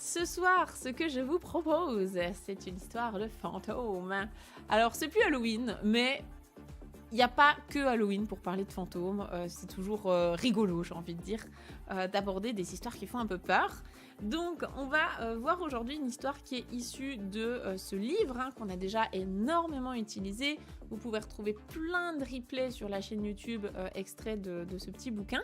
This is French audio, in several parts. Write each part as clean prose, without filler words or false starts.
Ce soir, ce que je vous propose, c'est une histoire de fantômes. Alors, c'est plus Halloween, mais il n'y a pas que Halloween pour parler de fantômes. C'est toujours rigolo, j'ai envie de dire, d'aborder des histoires qui font un peu peur. Donc, on va voir aujourd'hui une histoire qui est issue de ce livre qu'on a déjà énormément utilisé. Vous pouvez retrouver plein de replays sur la chaîne YouTube extraits de ce petit bouquin.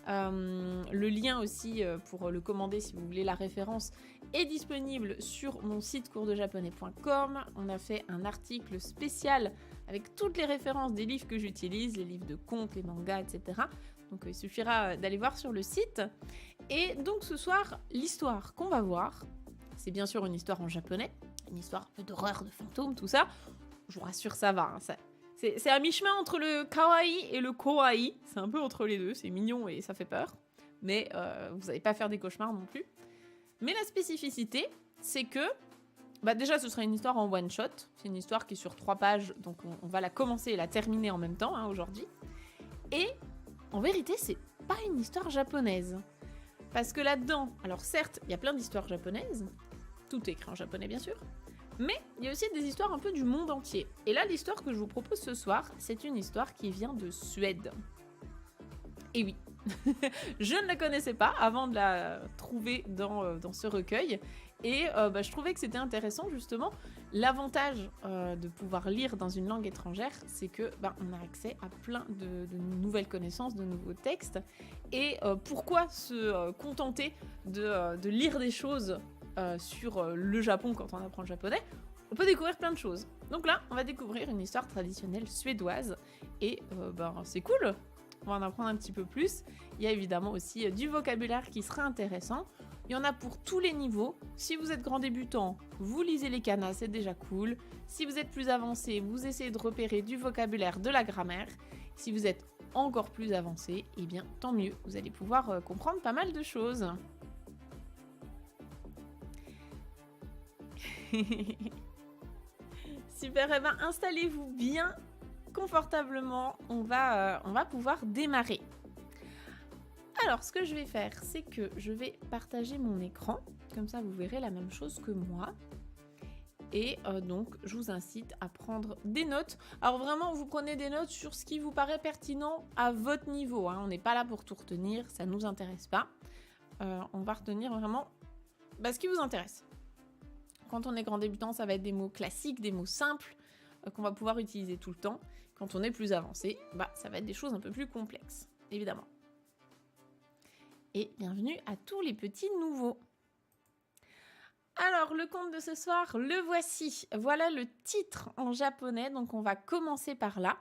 Le lien aussi pour le commander si vous voulez la référence est disponible sur mon site coursdejaponais.com. On a fait un article spécial avec toutes les références des livres que j'utilise, les livres de contes, les mangas, etc. Donc il suffira d'aller voir sur le site. Et donc ce soir, l'histoire qu'on va voir, c'est bien sûr une histoire en japonais, une histoire un peu d'horreur, de fantômes, tout ça. Je vous rassure, ça va, c'est à mi-chemin entre le kawaii et le kawaii. C'est un peu entre les deux, c'est mignon et ça fait peur. Mais vous n'allez pas faire des cauchemars non plus. Mais la spécificité, c'est que déjà ce sera une histoire en one shot. C'est une histoire qui est sur 3 pages, donc on va la commencer et la terminer en même temps aujourd'hui. Et en vérité, c'est pas une histoire japonaise. Parce que là-dedans, alors certes, il y a plein d'histoires japonaises. Tout est écrit en japonais bien sûr. Mais il y a aussi des histoires un peu du monde entier. Et là, l'histoire que je vous propose ce soir, c'est une histoire qui vient de Suède. Et oui, je ne la connaissais pas avant de la trouver dans ce recueil. Et je trouvais que c'était intéressant justement. L'avantage de pouvoir lire dans une langue étrangère, c'est que on a accès à plein de nouvelles connaissances, de nouveaux textes. Et pourquoi se contenter de lire des choses sur le Japon quand on apprend le japonais? On peut découvrir plein de choses. Donc là, on va découvrir une histoire traditionnelle suédoise. Et c'est cool. On va en apprendre un petit peu plus. Il y a évidemment aussi du vocabulaire qui sera intéressant. Il y en a pour tous les niveaux. Si vous êtes grand débutant, vous lisez les kanas, c'est déjà cool. Si vous êtes plus avancé, vous essayez de repérer du vocabulaire, de la grammaire. Si vous êtes encore plus avancé, eh bien tant mieux. Vous allez pouvoir comprendre pas mal de choses. Super, et installez-vous bien confortablement, on va pouvoir démarrer. Alors, ce que je vais faire, c'est que je vais partager mon écran, comme ça vous verrez la même chose que moi. Et donc, je vous incite à prendre des notes. Alors vraiment, vous prenez des notes sur ce qui vous paraît pertinent à votre niveau. On n'est pas là pour tout retenir, ça ne nous intéresse pas. On va retenir vraiment ce qui vous intéresse. Quand on est grand débutant, ça va être des mots classiques, des mots simples, qu'on va pouvoir utiliser tout le temps. Quand on est plus avancé, ça va être des choses un peu plus complexes, évidemment. Et bienvenue à tous les petits nouveaux. Alors, le conte de ce soir, le voici. Voilà le titre en japonais, donc on va commencer par là.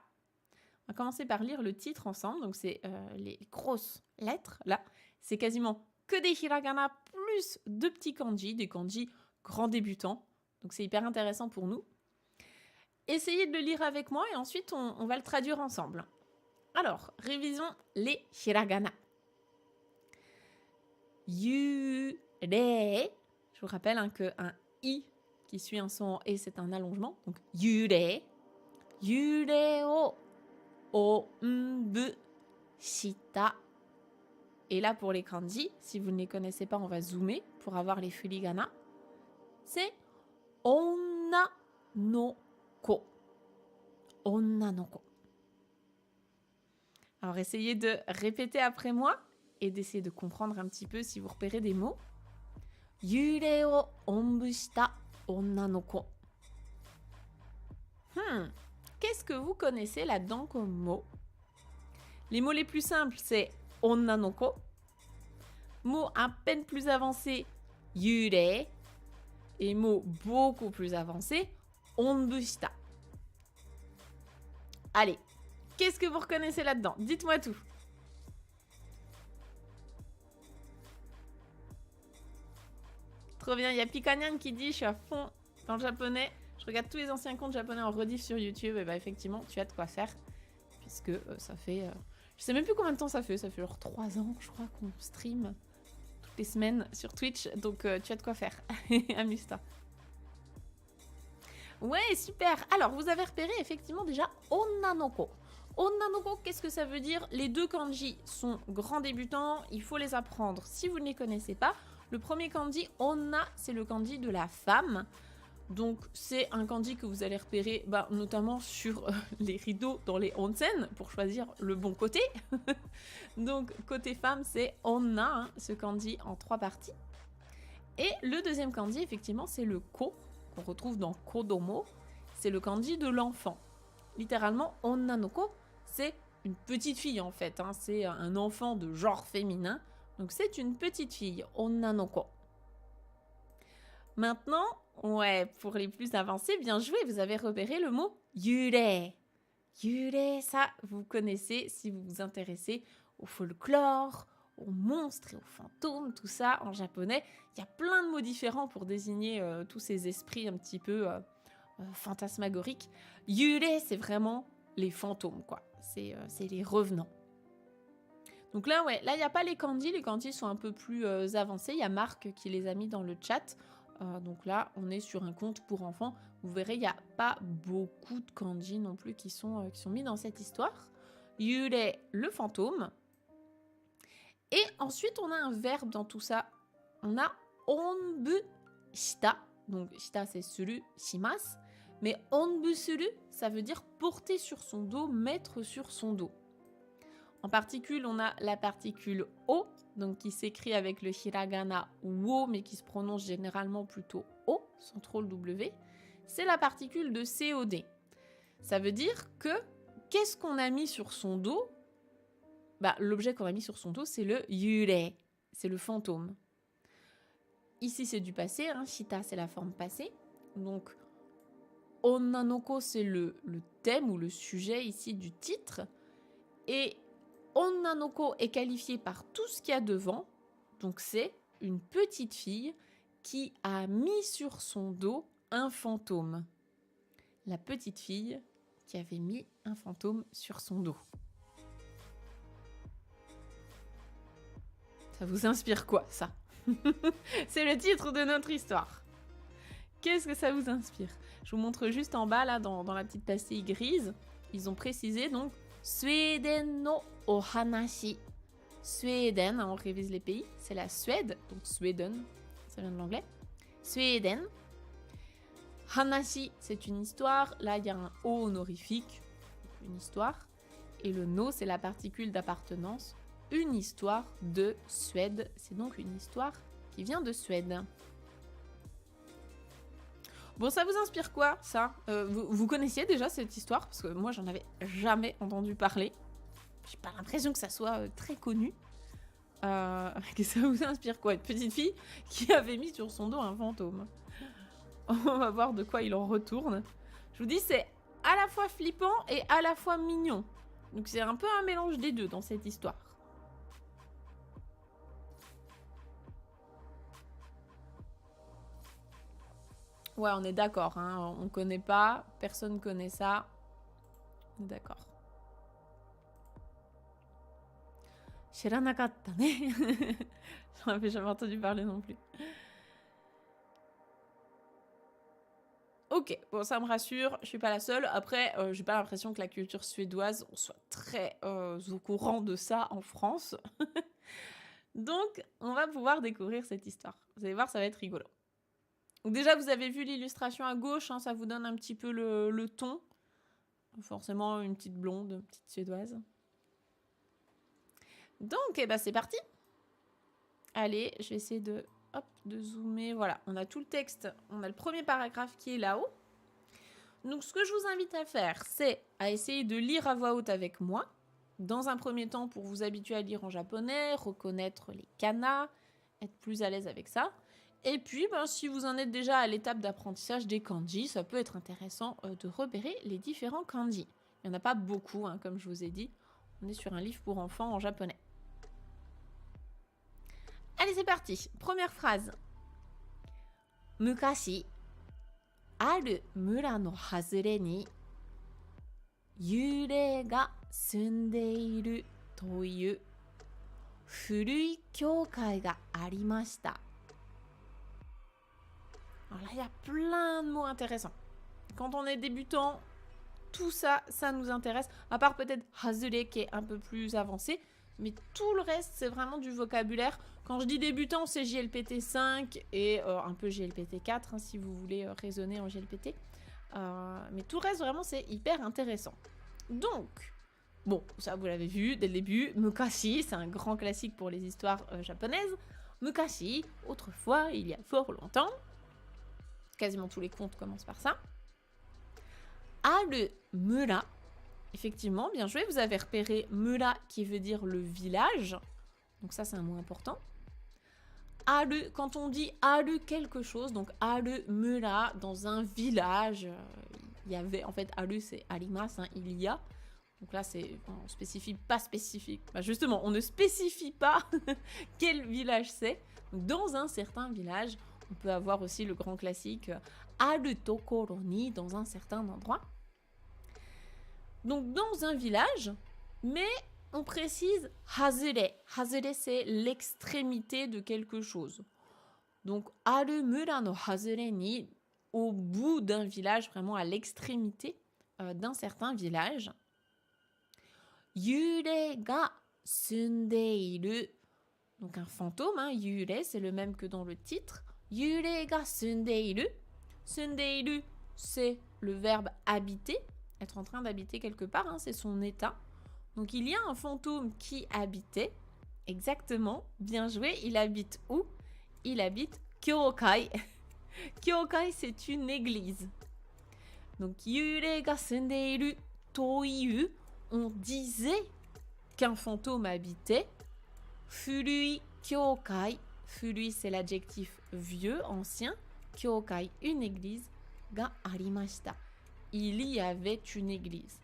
On va commencer par lire le titre ensemble, donc c'est les grosses lettres, là. C'est quasiment que des hiragana plus de petits kanji, des kanji grands débutants. Donc c'est hyper intéressant pour nous. Essayez de le lire avec moi et ensuite on va le traduire ensemble. Alors, révisons les hiragana. Yurei. Je vous rappelle qu'un i qui suit un son en e, c'est un allongement. Donc yurei. Yurei o onbu shita. Et là, pour les kanji, si vous ne les connaissez pas, on va zoomer pour avoir les furigana. C'est onna no ko. Onna no ko. Alors, essayez de répéter après moi et d'essayer de comprendre un petit peu si vous repérez des mots. Yurei o onbu shita onna no ko. Qu'est-ce que vous connaissez là-dedans comme mots? Les mots les plus simples, c'est onna no ko. Mot à peine plus avancé, yurei. Et mot beaucoup plus avancé, onbu shita. Allez, qu'est-ce que vous reconnaissez là-dedans? Dites-moi tout. Trop bien, il y a Pikanyan qui dit « Je suis à fond dans le japonais. Je regarde tous les anciens contes japonais en rediff sur YouTube. » Et effectivement, tu as de quoi faire. Puisque ça fait... je sais même plus combien de temps ça fait. Ça fait genre 3 ans, je crois, qu'on stream toutes les semaines sur Twitch. Donc, tu as de quoi faire. Amuse-toi. Ouais, super. Alors, vous avez repéré effectivement déjà onna no ko. Onna no ko, qu'est-ce que ça veut dire? Les deux kanji sont grands débutants. Il faut les apprendre si vous ne les connaissez pas. Le premier kanji, onna, c'est le kanji de la femme. Donc c'est un kanji que vous allez repérer notamment sur les rideaux dans les onsen pour choisir le bon côté. Donc côté femme, c'est onna, hein, ce kanji en 3 parties. Et le deuxième kanji, effectivement, c'est le ko, qu'on retrouve dans kodomo. C'est le kanji de l'enfant. Littéralement, onna no ko, c'est une petite fille en fait. Hein, c'est un enfant de genre féminin. Donc c'est une petite fille, onna no ko. Maintenant, ouais, pour les plus avancés, bien joué, vous avez repéré le mot yurei. Yurei, ça, vous connaissez si vous vous intéressez au folklore, aux monstres et aux fantômes, tout ça en japonais. Il y a plein de mots différents pour désigner tous ces esprits un petit peu fantasmagoriques. Yurei, c'est vraiment les fantômes, quoi. C'est les revenants. Donc là, ouais, là, il n'y a pas les kanji sont un peu plus avancés. Il y a Marc qui les a mis dans le chat. Donc là, on est sur un conte pour enfants. Vous verrez, il n'y a pas beaucoup de kanji non plus qui sont mis dans cette histoire. Yurei, le fantôme. Et ensuite, on a un verbe dans tout ça. On a onbu shita. Donc, shita, c'est suru, shimasu. Mais onbu suru, ça veut dire porter sur son dos, mettre sur son dos. En particule, on a la particule o, donc qui s'écrit avec le hiragana wo, mais qui se prononce généralement plutôt o, sans trop le w. C'est la particule de COD. Ça veut dire que, qu'est-ce qu'on a mis sur son dos ? L'objet qu'on a mis sur son dos, c'est le yurei, c'est le fantôme. Ici, c'est du passé, hein, shita, c'est la forme passée. Donc, onna no ko, c'est le thème ou le sujet ici du titre. Et onna no ko est qualifié par tout ce qu'il y a devant. Donc, c'est une petite fille qui a mis sur son dos un fantôme. La petite fille qui avait mis un fantôme sur son dos. Ça vous inspire quoi, ça? C'est le titre de notre histoire. Qu'est-ce que ça vous inspire? Je vous montre juste en bas, là, dans la petite pastille grise. Ils ont précisé, donc, Sueden no ohanashi. Sueden, on révise les pays, c'est la Suède, donc Sweden, ça vient de l'anglais. Sueden. Hanashi, c'est une histoire. Là, il y a un o honorifique, une histoire. Et le no, c'est la particule d'appartenance. Une histoire de Suède. C'est donc une histoire qui vient de Suède. Bon, ça vous inspire quoi, ça? Vous connaissiez déjà cette histoire? Parce que moi, j'en avais jamais entendu parler. J'ai pas l'impression que ça soit très connu. Que ça vous inspire quoi? Une petite fille qui avait mis sur son dos un fantôme. On va voir de quoi il en retourne. Je vous dis, c'est à la fois flippant et à la fois mignon. Donc c'est un peu un mélange des deux dans cette histoire. Ouais, on est d'accord, hein. On connaît pas, personne connaît ça. On est d'accord. Shiranakatta ne. J'en avais jamais entendu parler non plus. Ok, bon, ça me rassure, je suis pas la seule. Après, j'ai pas l'impression que la culture suédoise, on soit très au courant de ça en France. Donc, on va pouvoir découvrir cette histoire. Vous allez voir, ça va être rigolo. Donc déjà, vous avez vu l'illustration à gauche, hein, ça vous donne un petit peu le ton. Forcément, une petite blonde, une petite suédoise. Donc, eh ben, c'est parti. Allez, je vais essayer de zoomer. Voilà, on a tout le texte. On a le premier paragraphe qui est là-haut. Donc, ce que je vous invite à faire, c'est à essayer de lire à voix haute avec moi. Dans un premier temps, pour vous habituer à lire en japonais, reconnaître les kanas, être plus à l'aise avec ça. Et puis, si vous en êtes déjà à l'étape d'apprentissage des kanji, ça peut être intéressant de repérer les différents kanji. Il n'y en a pas beaucoup, hein, comme je vous ai dit. On est sur un livre pour enfants en japonais. Allez, c'est parti. Première phrase. Mukashi, aru mura no hazure ni yurei ga sundeiru toiu furui kyoukai ga arimashita. Alors là, il y a plein de mots intéressants. Quand on est débutant, tout ça, ça nous intéresse. À part peut-être hazure qui est un peu plus avancé. Mais tout le reste, c'est vraiment du vocabulaire. Quand je dis débutant, c'est JLPT 5 et un peu JLPT 4, si vous voulez raisonner en JLPT. Mais tout le reste, vraiment, c'est hyper intéressant. Donc, bon, ça vous l'avez vu dès le début, Mukashi, c'est un grand classique pour les histoires japonaises. Mukashi, autrefois, il y a fort longtemps, quasiment tous les contes commencent par ça. Aru mura, effectivement, bien joué, vous avez repéré mura qui veut dire le village, donc ça c'est un mot important. Aru, quand on dit aru quelque chose, donc aru mura, dans un village, il y avait, en fait, aru c'est arimasu, il y a. Donc là, on spécifie pas spécifique. Bah justement, on ne spécifie pas quel village c'est. Dans un certain village, on peut avoir aussi le grand classique aru tokoro ni, dans un certain endroit. Donc dans un village, mais on précise hazure. Hazure, c'est l'extrémité de quelque chose. Donc aru mura no hazure ni, au bout d'un village, vraiment à l'extrémité d'un certain village. Yure ga sundeiru. Donc un fantôme, yure, c'est le même que dans le titre. Yure ga sundeiru. Sundeiru, c'est le verbe habiter, être en train d'habiter quelque part, c'est son état. Donc il y a un fantôme qui habitait, exactement, bien joué, il habite où? Il habite Kyokai. Kyokai, c'est une église. Donc yure ga sundeiru toiu, on disait qu'un fantôme habitait. Furui kyokai. Furui, c'est l'adjectif vieux, ancien. Kyokai, une église. Ga arimashita. Il y avait une église.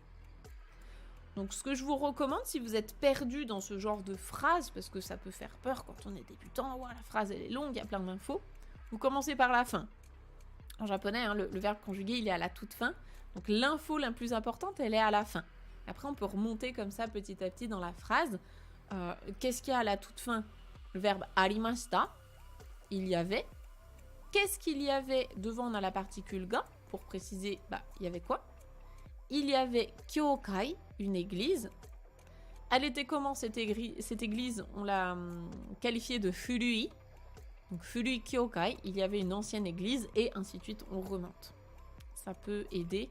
Donc, ce que je vous recommande, si vous êtes perdu dans ce genre de phrase, parce que ça peut faire peur quand on est débutant, la phrase elle est longue, il y a plein d'infos, vous commencez par la fin. En japonais, le verbe conjugué, il est à la toute fin. Donc, l'info la plus importante, elle est à la fin. Après, on peut remonter comme ça petit à petit dans la phrase. Qu'est-ce qu'il y a à la toute fin? Le verbe arimashita, il y avait. Qu'est-ce qu'il y avait devant? On a la particule ga, pour préciser, il y avait quoi? Il y avait kyokai, une église. Elle était comment cette église? On l'a qualifiée de furui. Donc furui kyokai, il y avait une ancienne église, et ainsi de suite, on remonte. Ça peut aider.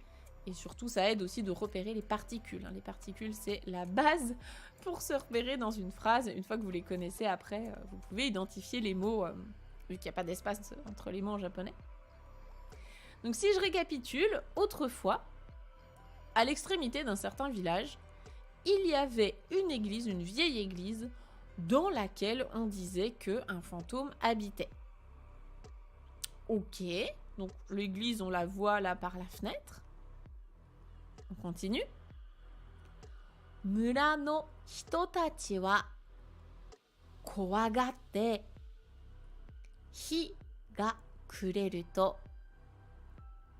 Et surtout, ça aide aussi de repérer les particules. Les particules, c'est la base pour se repérer dans une phrase. Une fois que vous les connaissez, après, vous pouvez identifier les mots, vu qu'il n'y a pas d'espace entre les mots en japonais. Donc si je récapitule, autrefois, à l'extrémité d'un certain village, il y avait une église, une vieille église, dans laquelle on disait qu'un fantôme habitait. Ok, donc l'église, on la voit là par la fenêtre. On continue. Mura no hitotachi wa kowagatte hi ga kureru to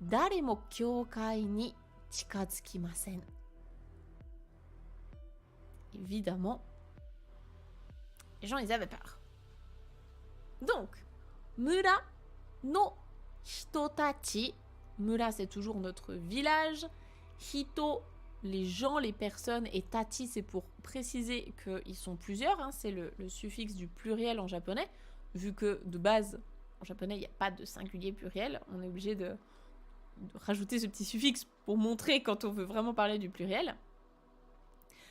dare mo kyokai ni chikazukimasen. Évidemment, les gens, ils avaient peur. Donc, mura no hitotachi. Mura, c'est toujours notre village. Hito, les gens, les personnes, et tachi, c'est pour préciser qu'ils sont plusieurs, c'est le suffixe du pluriel en japonais, vu que de base, en japonais, il n'y a pas de singulier pluriel, on est obligé de rajouter ce petit suffixe pour montrer quand on veut vraiment parler du pluriel.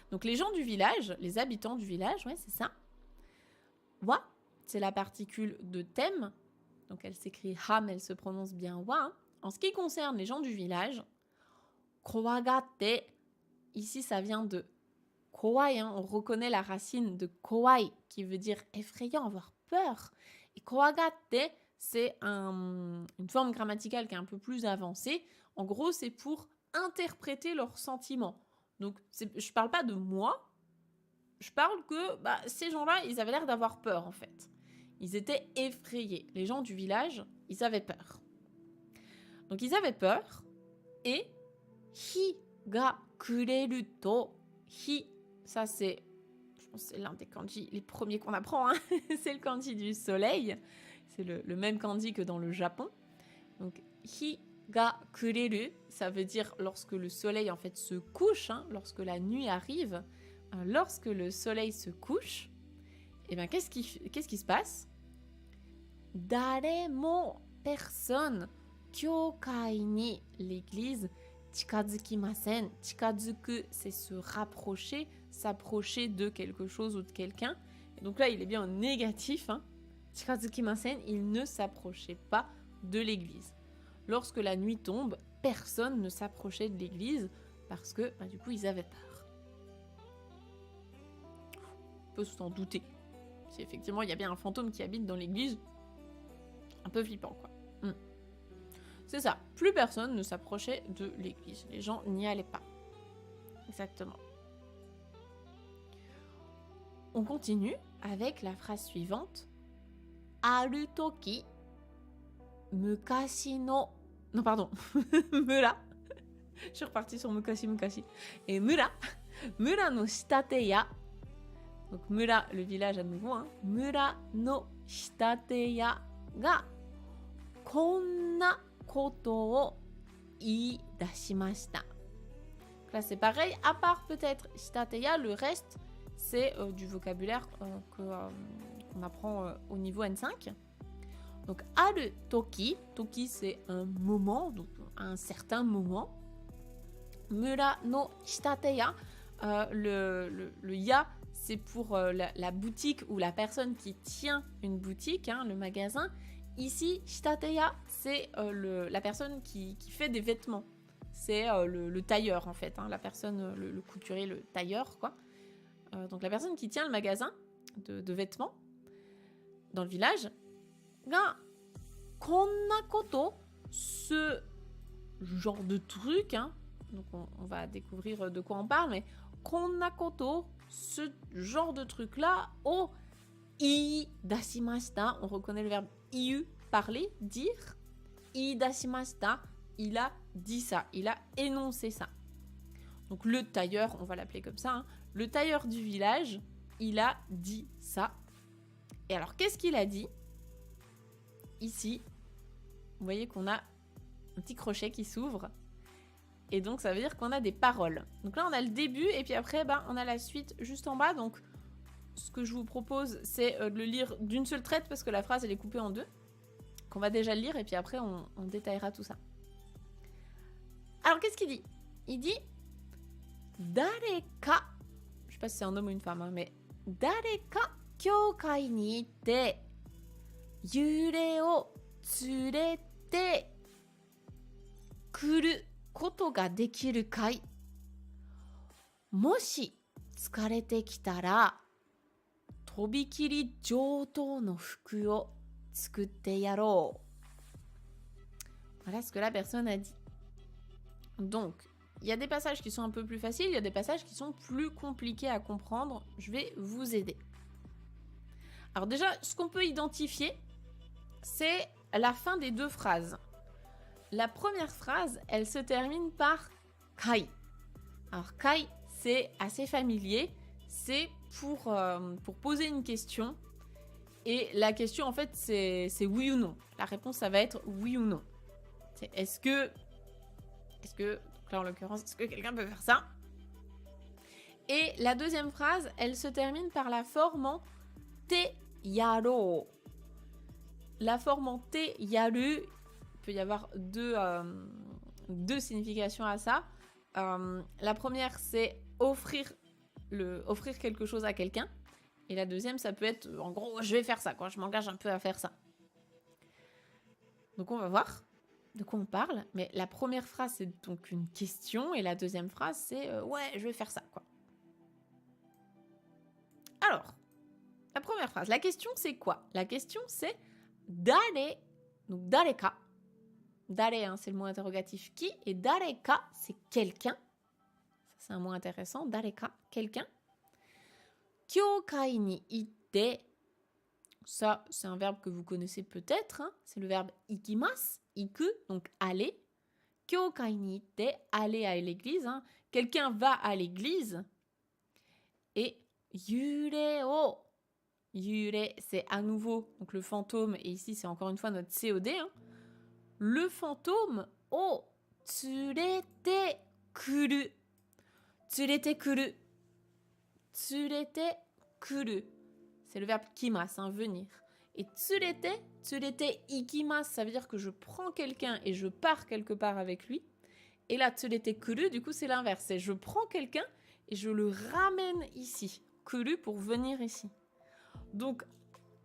Donc les gens du village, les habitants du village, c'est ça. Wa, c'est la particule de thème, donc elle s'écrit ha, mais elle se prononce bien wa. En ce qui concerne les gens du village, kowagatte, ici ça vient de kowai, on reconnaît la racine de kowai qui veut dire effrayant, avoir peur. Et kowagatte, c'est une forme grammaticale qui est un peu plus avancée. En gros, c'est pour interpréter leurs sentiments. Donc, je parle pas de moi, je parle que ces gens-là, ils avaient l'air d'avoir peur en fait. Ils étaient effrayés. Les gens du village, ils avaient peur. Donc, ils avaient peur et hi ga kureru to. Hi, ça c'est, je pense que c'est l'un des kanji, les premiers qu'on apprend, c'est le kanji du soleil. C'est le même kanji que dans le Japon. Donc, hi ga kureru, ça veut dire lorsque le soleil en fait se couche, lorsque la nuit arrive, lorsque le soleil se couche, eh ben, qu'est-ce qui se passe? Daremo, personne, kyokai ni, l'église, chikazukimasen. Chikazuku, c'est se rapprocher, s'approcher de quelque chose ou de quelqu'un. Et donc là, il est bien en négatif. Hein. Chikazukimasen, il ne s'approchait pas de l'église. Lorsque la nuit tombe, personne ne s'approchait de l'église parce que, du coup, ils avaient peur. On peut s'en douter. Si effectivement, il y a bien un fantôme qui habite dans l'église, un peu flippant, quoi. C'est ça, plus personne ne s'approchait de l'église. Les gens n'y allaient pas. Exactement. On continue avec la phrase suivante. Aru toki, mukashi no... Non, pardon. Mura. Je suis repartie sur mukashi. Et mura. Mura no shitateya. Donc mura, le village à nouveau. Hein. Mura no shitateya ga konna koto o iidashimashita. Là, c'est pareil. À part peut-être shitateya, le reste, c'est du vocabulaire qu'on apprend au niveau N5. Donc, aru toki. Toki, c'est un moment, donc un certain moment. Mura no shitateya. Le ya, c'est pour la boutique ou la personne qui tient une boutique, hein, le magasin. Ici, shitateya, c'est la personne qui fait des vêtements. C'est le tailleur, en fait. Hein, la personne, le couturier, le tailleur, quoi. Donc, la personne qui tient le magasin de vêtements dans le village. Ga, konna koto, ce genre de truc, hein. Donc, on va découvrir de quoi on parle, mais konna koto, ce genre de truc-là, o iidashimashita, on reconnaît le verbe iu, parler, dire. Iidashimashita, il a dit ça, il a énoncé ça. Donc le tailleur, on va l'appeler comme ça, hein, le tailleur du village, il a dit ça. Et alors, qu'est-ce qu'il a dit? Ici, vous voyez qu'on a un petit crochet qui s'ouvre. Et donc, ça veut dire qu'on a des paroles. Donc là, on a le début, et puis après, on a la suite juste en bas. Donc, ce que je vous propose, c'est de le lire d'une seule traite, parce que la phrase, elle est coupée en deux. Qu'on va déjà le lire, et puis après, on détaillera tout ça. Alors, qu'est-ce qu'il dit? Il dit « Dareka », je sais pas si c'est un homme ou une femme, hein, mais « Dareka kyokai ni itte, yure o tsurete kuru koto ga dekiru kai? Moshi tsukarete kitara, tobikiri joutou no fuku o tsukutte yarou ». Voilà ce que la personne a dit. Donc, il y a des passages qui sont un peu plus faciles, il y a des passages qui sont plus compliqués à comprendre. Je vais vous aider. Alors déjà, ce qu'on peut identifier, c'est la fin des deux phrases. La première phrase, elle se termine par « kai ». Alors « kai », c'est assez familier, c'est pour poser une question. Et la question, en fait, c'est oui ou non. La réponse, ça va être oui ou non. C'est est-ce que, là en l'occurrence, est-ce que quelqu'un peut faire ça? Et la deuxième phrase, elle se termine par la forme en te yaro. La forme en te yaru, il peut y avoir deux significations à ça. La première, c'est offrir quelque chose à quelqu'un. Et la deuxième, ça peut être, en gros, je vais faire ça, quoi. Je m'engage un peu à faire ça. Donc on va voir de quoi on parle, mais la première phrase, c'est donc une question, et la deuxième phrase, c'est ouais, je vais faire ça, quoi. Alors, la première phrase, la question, c'est quoi? La question, c'est dare, donc dareka. Dare, hein, c'est le mot interrogatif qui, et dareka, c'est quelqu'un. Ça, c'est un mot intéressant, dareka, quelqu'un. Kyokai ni itte, ça, c'est un verbe que vous connaissez peut-être, hein, c'est le verbe ikimasu. Iku, donc aller. Kyokai ni itte, aller à l'église. Hein. Quelqu'un va à l'église. Et yure o. Yure, c'est à nouveau donc le fantôme. Et ici, c'est encore une fois notre COD. Hein. Le fantôme o tsurete kuru. Tsurete kuru. tsurete kuru. C'est le verbe kimasu, hein, venir. Et tsurete ikimasu, ça veut dire que je prends quelqu'un et je pars quelque part avec lui. Et là, tsurete kuru, du coup, c'est l'inverse. C'est je prends quelqu'un et je le ramène ici. Kuru pour venir ici. Donc,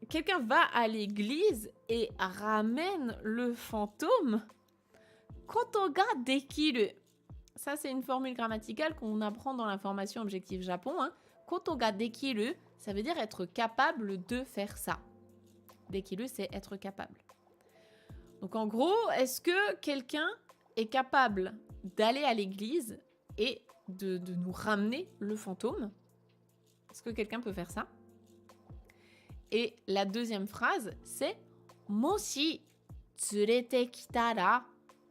quelqu'un va à l'église et ramène le fantôme. Koto ga dekiru. Ça, c'est une formule grammaticale qu'on apprend dans la formation Objectif Japon. Hein. Koto ga dekiru, ça veut dire être capable de faire ça. Dekiru, c'est être capable. Donc, en gros, est-ce que quelqu'un est capable d'aller à l'église et de nous ramener le fantôme? Est-ce que quelqu'un peut faire ça? Et la deuxième phrase, c'est Moshi tsurete kitara.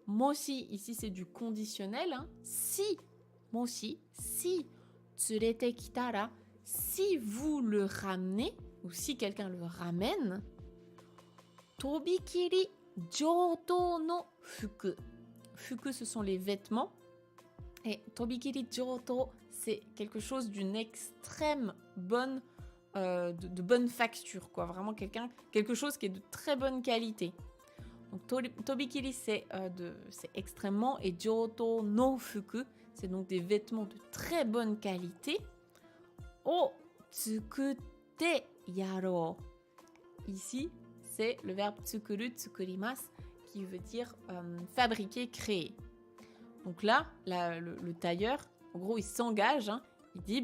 Moshi, ici c'est du conditionnel. Hein. Si, moshi, si tsurete kitara, si vous le ramenez, ou si quelqu'un le ramène, tobikiri joto no fuku. Fuku, ce sont les vêtements. Et tobikiri joto, c'est quelque chose d'une extrême bonne de bonne facture, quoi. Vraiment quelque chose qui est de très bonne qualité. Donc tobikiri, c'est extrêmement, et joto no fuku, c'est donc des vêtements de très bonne qualité. O tsukute yaro. Ici, c'est le verbe tsukuru, tsukurimasu, qui veut dire fabriquer, créer. Donc là, le tailleur, en gros, il s'engage, hein. Il dit,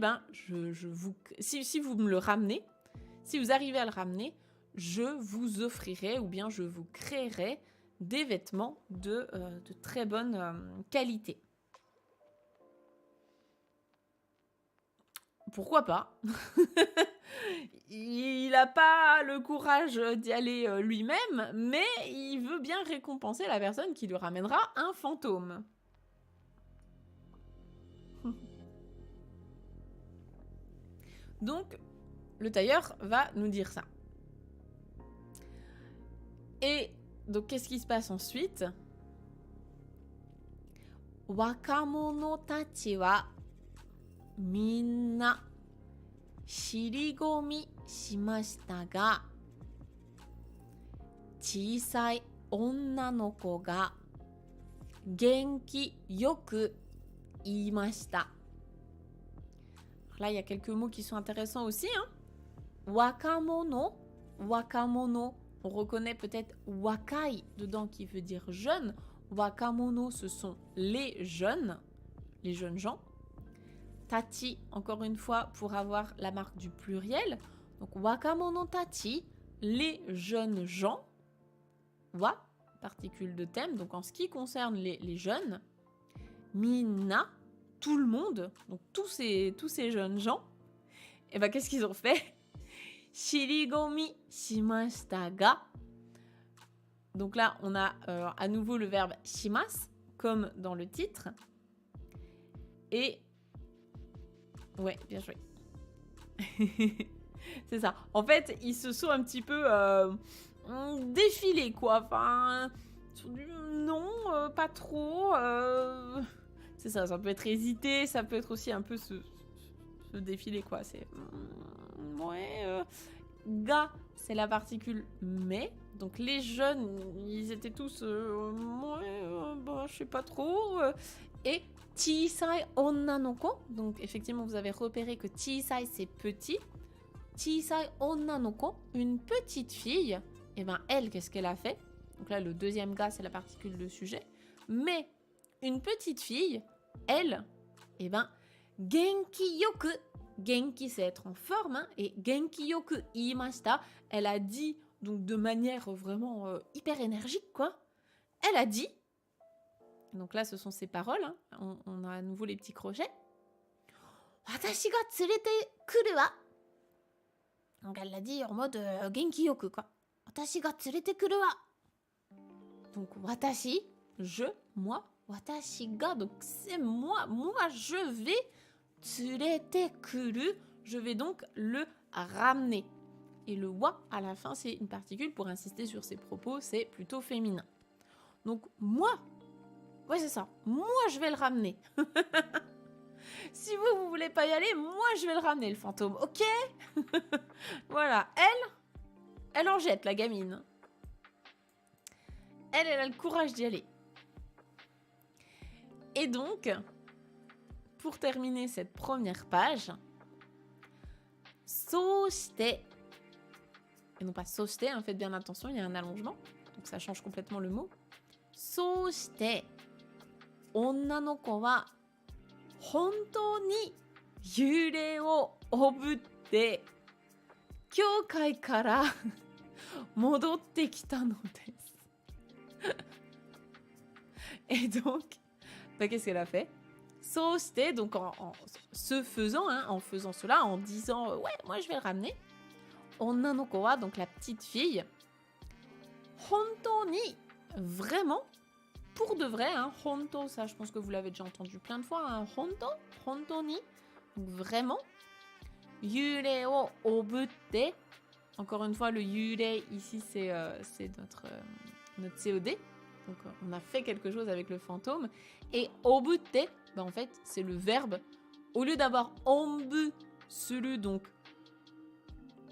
si vous me le ramenez, si vous arrivez à le ramener, je vous offrirai ou bien je vous créerai des vêtements de très bonne qualité. Pourquoi pas? Il n'a pas le courage d'y aller lui-même, mais il veut bien récompenser la personne qui lui ramènera un fantôme. Donc, le tailleur va nous dire ça. Et donc, qu'est-ce qui se passe ensuite? Wakamono tachi wa minna shirigomi shimashita ga chisai onna no ko ga genki yoku iimashita. Là, il y a quelques mots qui sont intéressants aussi. Hein. Wakamono. Wakamono. On reconnaît peut-être wakai dedans qui veut dire jeune. Wakamono, ce sont les jeunes gens. Tachi, encore une fois, pour avoir la marque du pluriel. Donc, wakamono tachi, les jeunes gens. Wa, particule de thème. Donc, en ce qui concerne les jeunes. Minna, tout le monde, donc tous ces jeunes gens, et ben qu'est-ce qu'ils ont fait? Shirigomi shimashita ga. Donc là, on a à nouveau le verbe shimasu, comme dans le titre. Et ouais, bien joué. C'est ça. En fait, ils se sont un petit peu défilés, quoi. Enfin, non, pas trop. C'est ça, ça peut être hésité, ça peut être aussi un peu se défiler, quoi. C'est... ouais... Ga, c'est la particule mais. Donc les jeunes, ils étaient tous... je sais pas trop. Et chisai onna no ko. Donc effectivement, vous avez repéré que chisai, c'est petit. Chisai onna no ko, une petite fille. Et ben elle, qu'est-ce qu'elle a fait? Donc là, le deuxième ga, c'est la particule de sujet. Mais une petite fille... elle, eh ben, genki yoku. Genki, c'est être en forme, hein, et genki yoku iimashita, elle a dit, donc de manière vraiment hyper énergique, quoi. Elle a dit, donc là, ce sont ses paroles, hein, on a à nouveau les petits crochets. Watashi ga tsurete kuru wa. Donc elle l'a dit en mode genki yoku, quoi. Watashi ga tsurete kuru wa. Donc watashi, je, moi. Watashi ga, donc c'est moi je vais tsurete kuru, je vais donc le ramener. Et le wa à la fin, c'est une particule pour insister sur ses propos, c'est plutôt féminin. Donc moi, ouais c'est ça, moi je vais le ramener. Si vous voulez pas y aller, moi je vais le ramener le fantôme, ok? Voilà, elle en jette la gamine. Elle a le courage d'y aller. Et donc, pour terminer cette première page, soshite, et non pas soshite, hein, faites bien attention, il y a un allongement, donc ça change complètement le mot. Soshite, onna no ko wa hontou ni yurei o obutte kyoukai kara modotte kita no desu. Et donc, bah, qu'est-ce qu'elle a fait? Soshite, donc en se faisant, hein, en faisant cela, en disant ouais, moi je vais le ramener. Onna no ko wa, donc la petite fille. Hontou ni, vraiment, pour de vrai, hein, honto, ça je pense que vous l'avez déjà entendu plein de fois, hein, hontou ni, vraiment. Yurei o obutte, encore une fois, le yurei ici c'est notre COD. Donc on a fait quelque chose avec le fantôme. Et obutte, bah, en fait, c'est le verbe. Au lieu d'avoir ombu suru, donc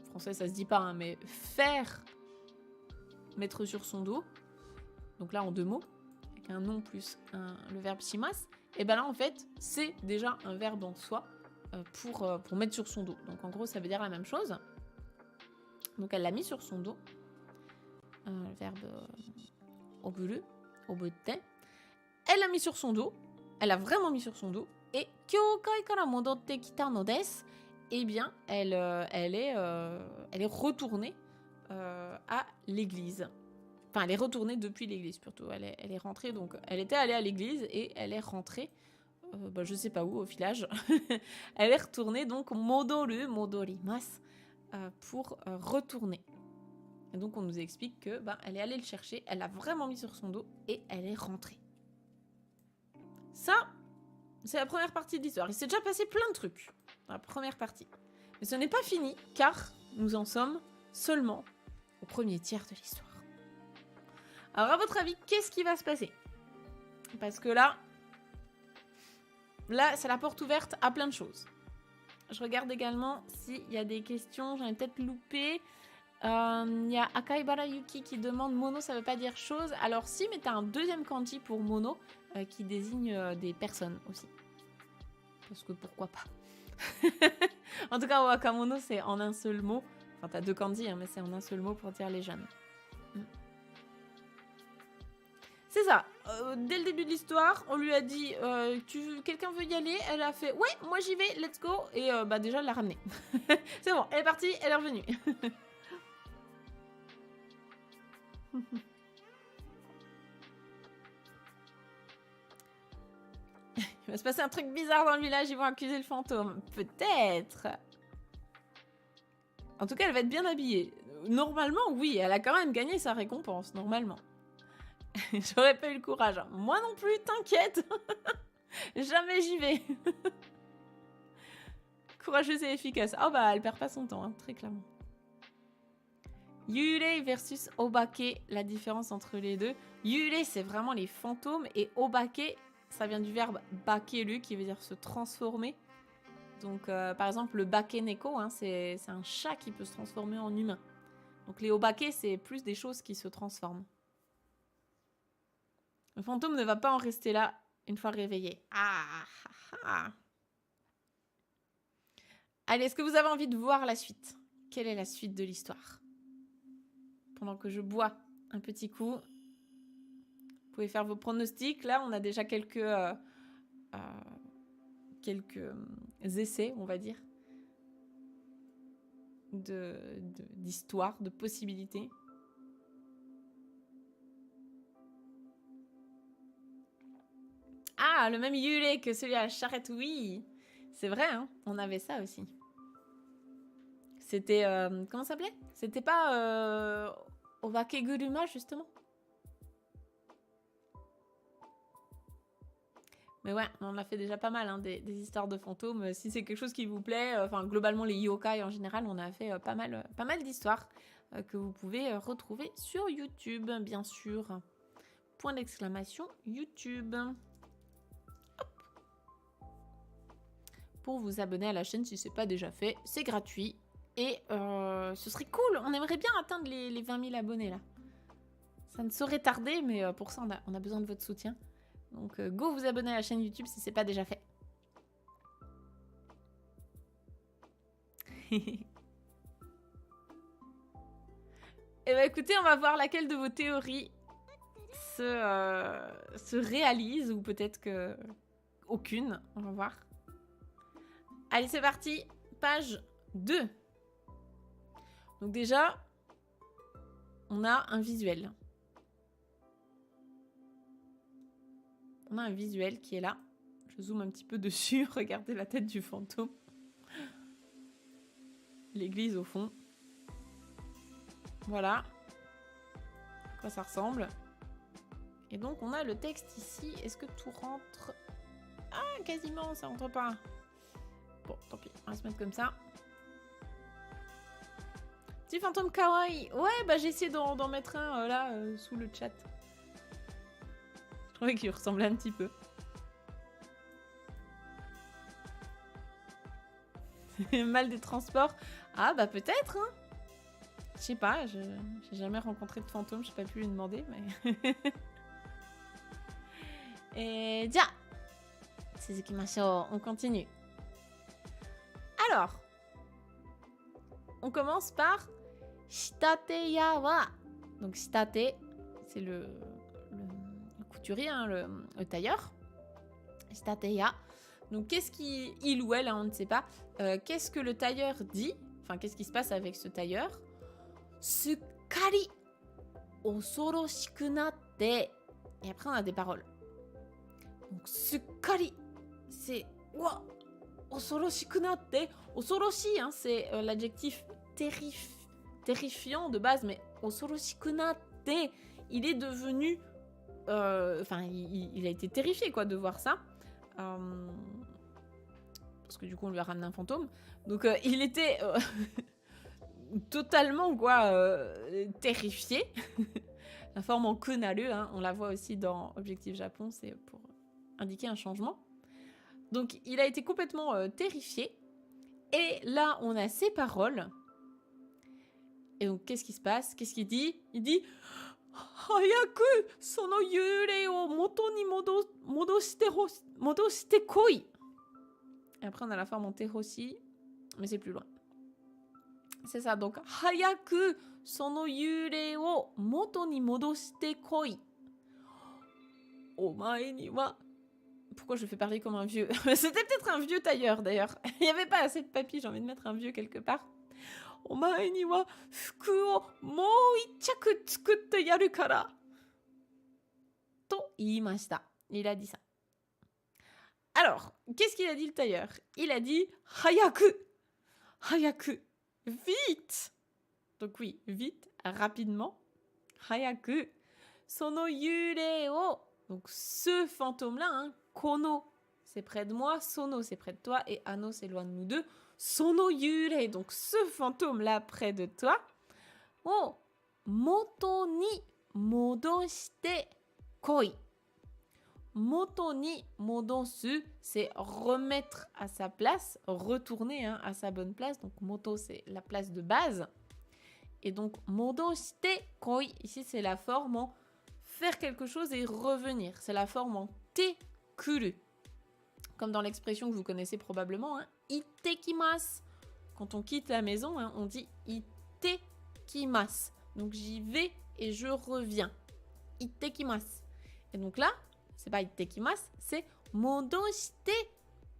français ça se dit pas, hein, mais faire, mettre sur son dos. Donc là en 2 mots, avec un nom plus le verbe shimasu. Et ben là en fait, c'est déjà un verbe en soi pour mettre sur son dos. Donc en gros, ça veut dire la même chose. Donc elle l'a mis sur son dos. Le verbe oburu, obutte. Elle l'a mis sur son dos. Elle a vraiment mis sur son dos. Et kyoukai kara modotte kita no desu. Eh bien, elle est retournée à l'église. Enfin, elle est retournée depuis l'église, plutôt. Elle est rentrée, donc elle était allée à l'église et elle est rentrée, je sais pas où, au village. Elle est retournée, donc modorimasu, pour retourner. Et donc, on nous explique que elle est allée le chercher, elle l'a vraiment mis sur son dos et elle est rentrée. Ça, c'est la première partie de l'histoire. Il s'est déjà passé plein de trucs dans la première partie. Mais ce n'est pas fini, car nous en sommes seulement au premier tiers de l'histoire. Alors, à votre avis, qu'est-ce qui va se passer? Parce que là, c'est la porte ouverte à plein de choses. Je regarde également s'il y a des questions. J'en ai peut-être loupé. Il y a Akaibara Yuki qui demande mono, ça veut pas dire chose. Alors si, mais t'as un deuxième kanji pour mono qui désigne des personnes aussi. Parce que pourquoi pas. En tout cas, wakamono, c'est en un seul mot. Enfin, t'as 2 kanji, hein, mais c'est en un seul mot pour dire les jeunes. C'est ça. Dès le début de l'histoire, on lui a dit quelqu'un veut y aller? Elle a fait ouais, moi j'y vais, let's go. Et déjà, elle l'a ramenée. C'est bon, elle est partie, elle est revenue. Il va se passer un truc bizarre dans le village, ils vont accuser le fantôme. Peut-être. En tout cas, elle va être bien habillée. Normalement, oui, elle a quand même gagné sa récompense, normalement. J'aurais pas eu le courage. Moi non plus, t'inquiète. Jamais j'y vais. Courageuse et efficace. Oh bah, elle perd pas son temps, hein, très clairement. Yurei versus Obake, la différence entre les deux. Yurei, c'est vraiment les fantômes, et Obake, ça vient du verbe bakeru, qui veut dire se transformer. Donc, par exemple, le bakeneko, hein, c'est un chat qui peut se transformer en humain. Donc, les Obake, c'est plus des choses qui se transforment. Le fantôme ne va pas en rester là une fois réveillé. Allez, est-ce que vous avez envie de voir la suite? Quelle est la suite de l'histoire? Pendant que je bois un petit coup, vous pouvez faire vos pronostics. Là, on a déjà quelques essais, on va dire, d'histoire, de possibilités. Ah, le même Yurei que celui à la charrette, oui. C'est vrai, hein, on avait ça aussi. C'était... comment ça s'appelait? C'était pas Obake-guruma, justement? Mais ouais, on a fait déjà pas mal, hein, des histoires de fantômes. Si c'est quelque chose qui vous plaît, globalement les yokai en général, on a fait pas mal d'histoires que vous pouvez retrouver sur YouTube, bien sûr. Point d'exclamation, YouTube. Hop. pour vous abonner à la chaîne si ce n'est pas déjà fait. C'est gratuit. Et ce serait cool. On aimerait bien atteindre les 20 000 abonnés là. Ça ne saurait tarder, mais pour ça, on a besoin de votre soutien. Donc, go vous abonner à la chaîne YouTube si ce n'est pas déjà fait. Et bah écoutez, on va voir laquelle de vos théories se réalise, ou peut-être que aucune. On va voir. Allez, c'est parti. Page 2. Donc déjà, on a un visuel. On a un visuel qui est là. Je zoome un petit peu dessus. Regardez la tête du fantôme. L'église au fond. Voilà. À quoi ça ressemble. Et donc, on a le texte ici. Est-ce que tout rentre? Ah, quasiment, ça rentre pas. Bon, tant pis. On va se mettre comme ça. Petit fantôme kawaii. Ouais, bah j'ai essayé d'en mettre un là, sous le chat. Je trouvais qu'il ressemblait un petit peu. Mal des transports. Ah, bah peut-être, hein. Je sais pas, j'ai jamais rencontré de fantôme, j'ai pas pu lui demander, mais... Et déjà, on continue. Alors, on commence par Shitateya wa. Donc shitate, c'est le couturier, hein, le tailleur. Shitateya. Donc qu'est-ce il ou elle, hein, on ne sait pas. Qu'est-ce que le tailleur dit? Enfin, qu'est-ce qui se passe avec ce tailleur? Sukkari osoroshiku natte. Et après, on a des paroles. Donc, sukkari, c'est wa osoroshiku natte. Osoroshi, hein, c'est l'adjectif terrifiant de base, mais osoroshiku natte, il est devenu. Enfin, il a été terrifié, quoi, de voir ça. Parce que du coup, on lui a ramené un fantôme. Donc, il était. Totalement terrifié. La forme en konaru, hein, on la voit aussi dans Objectif Japon, c'est pour indiquer un changement. Donc il a été complètement terrifié. Et là on a ses paroles. Et donc qu'est-ce qui se passe? Qu'est-ce qu'il dit? Il dit Hayaku sono yurei o moto ni modoshite koi. Et après on a la forme en teroshi, mais c'est plus loin. C'est ça, donc hayaku sono yurei o moto ni modoshite koi. Omae ni wa. Pourquoi je fais parler comme un vieux? C'était peut-être un vieux tailleur d'ailleurs. Il n'y avait pas assez de papy, j'ai envie de mettre un vieux quelque part. Omae ni wa fuku o mou ichaku tsukutte yaru kara. To iimashita. Il a dit ça. Alors, qu'est-ce qu'il a dit le tailleur? Il a dit hayaku. Hayaku. Vite! Donc oui, vite, rapidement. Hayaku. Sono yurei o. Donc ce fantôme-là, hein, kono, c'est près de moi, sono, c'est près de toi, et ano, c'est loin de nous deux. Sono yurei, donc ce fantôme-là près de toi. O moto ni modoshite koi. Moto ni modosu, c'est remettre à sa place, retourner, hein, à sa bonne place. Donc moto, c'est la place de base. Et donc modoshite koi, ici c'est la forme en faire quelque chose et revenir. C'est la forme en te kuru. Comme dans l'expression que vous connaissez probablement, hein, itekimasu. Quand on quitte la maison, hein, on dit itekimasu. Donc j'y vais et je reviens. Itekimasu. Et donc là, c'est pas itekimasu, c'est modoshite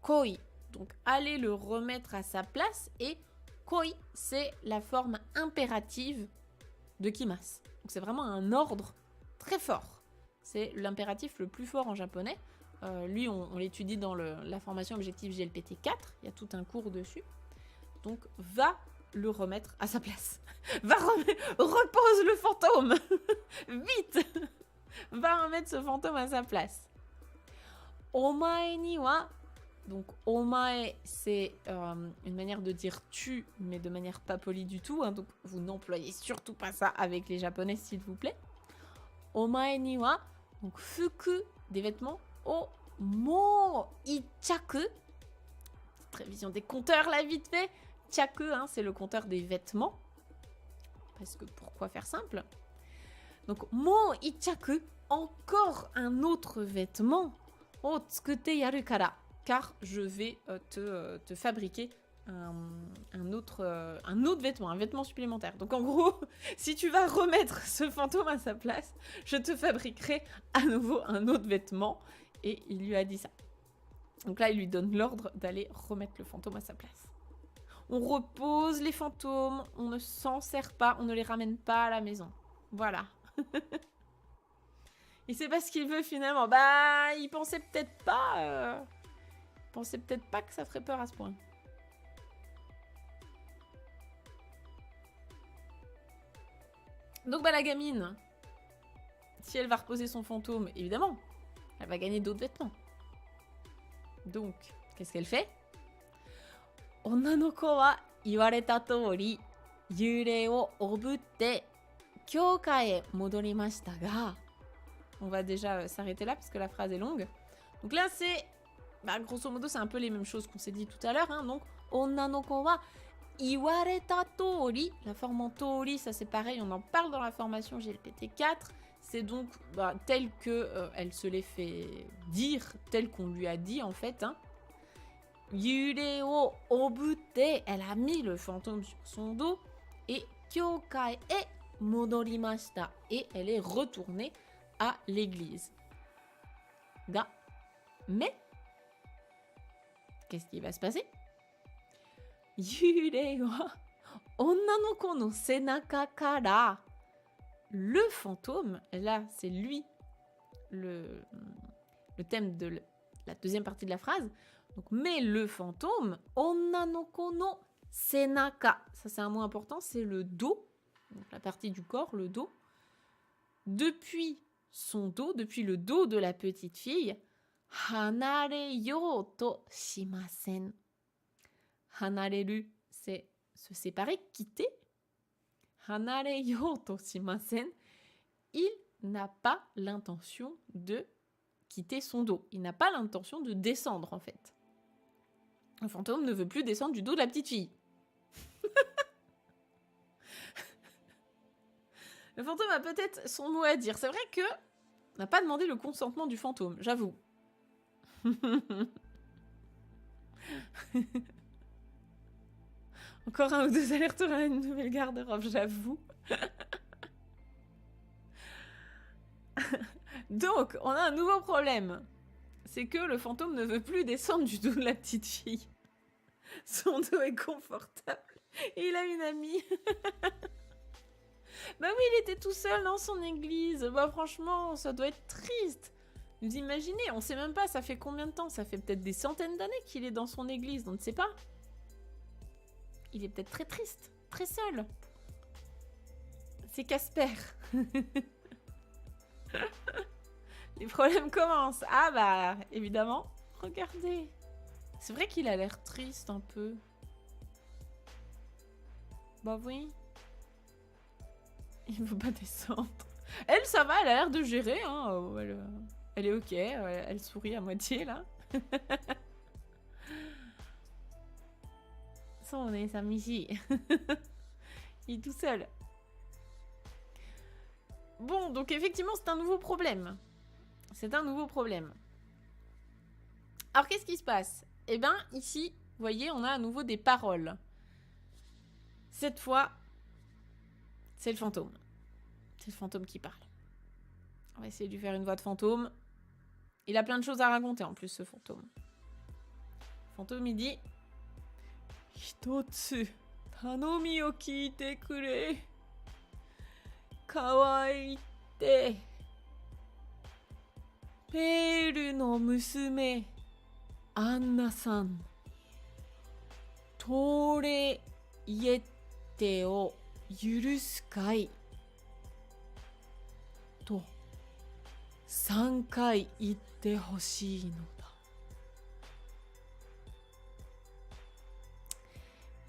koi. Donc allez le remettre à sa place, et koi, c'est la forme impérative de kimasu. Donc c'est vraiment un ordre très fort. C'est l'impératif le plus fort en japonais. Lui, on l'étudie dans la formation Objectif JLPT 4. Il y a tout un cours dessus. Donc va le remettre à sa place. Repose le fantôme. Vite. Va remettre ce fantôme à sa place. Omae ni wa. Donc omae, c'est une manière de dire tu, mais de manière pas polie du tout, hein. Donc vous n'employez surtout pas ça avec les japonais, s'il vous plaît. Omae ni wa, donc fuku, des vêtements. O mo ichaku, Petite révision des compteurs, là, vite fait. Tchaku, hein, c'est le compteur des vêtements. Parce que pourquoi faire simple? Donc, mo ichaku, encore un autre vêtement. O tsukute yaru kara. Car je vais te fabriquer un autre vêtement, un vêtement supplémentaire. Donc en gros, si tu vas remettre ce fantôme à sa place, je te fabriquerai à nouveau un autre vêtement. Et il lui a dit ça. Donc là, il lui donne l'ordre d'aller remettre le fantôme à sa place. On repose les fantômes, on ne s'en sert pas, on ne les ramène pas à la maison. Voilà. Il sait pas ce qu'il veut finalement. Bah, il pensait peut-être pas... que ça ferait peur à ce point. Donc bah la gamine, si elle va reposer son fantôme, évidemment, elle va gagner d'autres vêtements. Donc, qu'est-ce qu'elle fait? Onna no ko wa iwareta tori yurei o obutte kyoka e modorimashita ga. On va déjà s'arrêter là parce que la phrase est longue. Donc là, c'est... Bah, grosso modo, c'est un peu les mêmes choses qu'on s'est dit tout à l'heure. Hein. Donc, onna no ko wa iwareta tori. La forme en tori, ça c'est pareil, on en parle dans la formation GLPT 4. C'est donc tel que elle se l'est fait dire, tel qu'on lui a dit en fait. Hein. Yurei o obute, elle a mis le fantôme sur son dos. Et kyokai e modorimashita. Et elle est retournée à l'église. Ga. Mais, qu'est-ce qui va se passer? Yurei wa onna no ko no senaka kara. Le fantôme, là, c'est lui, le thème de la deuxième partie de la phrase. Donc, mais le fantôme, onna no ko no senaka. Ça, c'est un mot important, c'est le dos. Donc, la partie du corps, le dos. Depuis son dos, depuis le dos de la petite fille, hanareyo to shimasen. Hanareru, c'est se séparer, quitter. Hanareyo to shimasen. Il n'a pas l'intention de quitter son dos. Il n'a pas l'intention de descendre, en fait. Le fantôme ne veut plus descendre du dos de la petite fille. Le fantôme a peut-être son mot à dire. C'est vrai que on n'a pas demandé le consentement du fantôme, j'avoue. Encore un ou deux allers-retours à une nouvelle garde-robe, j'avoue. Donc, on a un nouveau problème. C'est que le fantôme ne veut plus descendre du dos de la petite fille. Son dos est confortable. Et il a une amie. Bah oui, il était tout seul dans son église. Bah franchement, ça doit être triste. Vous imaginez, on sait même pas, ça fait combien de temps? Ça fait peut-être des centaines d'années qu'il est dans son église, on ne sait pas. Il est peut-être très triste, très seul. C'est Casper. Les problèmes commencent. Ah bah, évidemment. Regardez. C'est vrai qu'il a l'air triste un peu. Bah oui. Il veut pas descendre. Elle, ça va, elle a l'air de gérer. Hein. Elle est ok, elle sourit à moitié là. On est Samishi. Il est tout seul. Bon, donc effectivement, c'est un nouveau problème. C'est un nouveau problème. Alors, qu'est-ce qui se passe? Eh bien, ici, vous voyez, on a à nouveau des paroles. Cette fois, c'est le fantôme. C'est le fantôme qui parle. On va essayer de lui faire une voix de fantôme. Il a plein de choses à raconter en plus, ce fantôme. Le fantôme, il dit... Hitotsu, tanomi o kiite kure. Kawaii te. Peru no musume, Anna-san. Tore iete o yurusu kai. To, 3回言ってほしいのだ.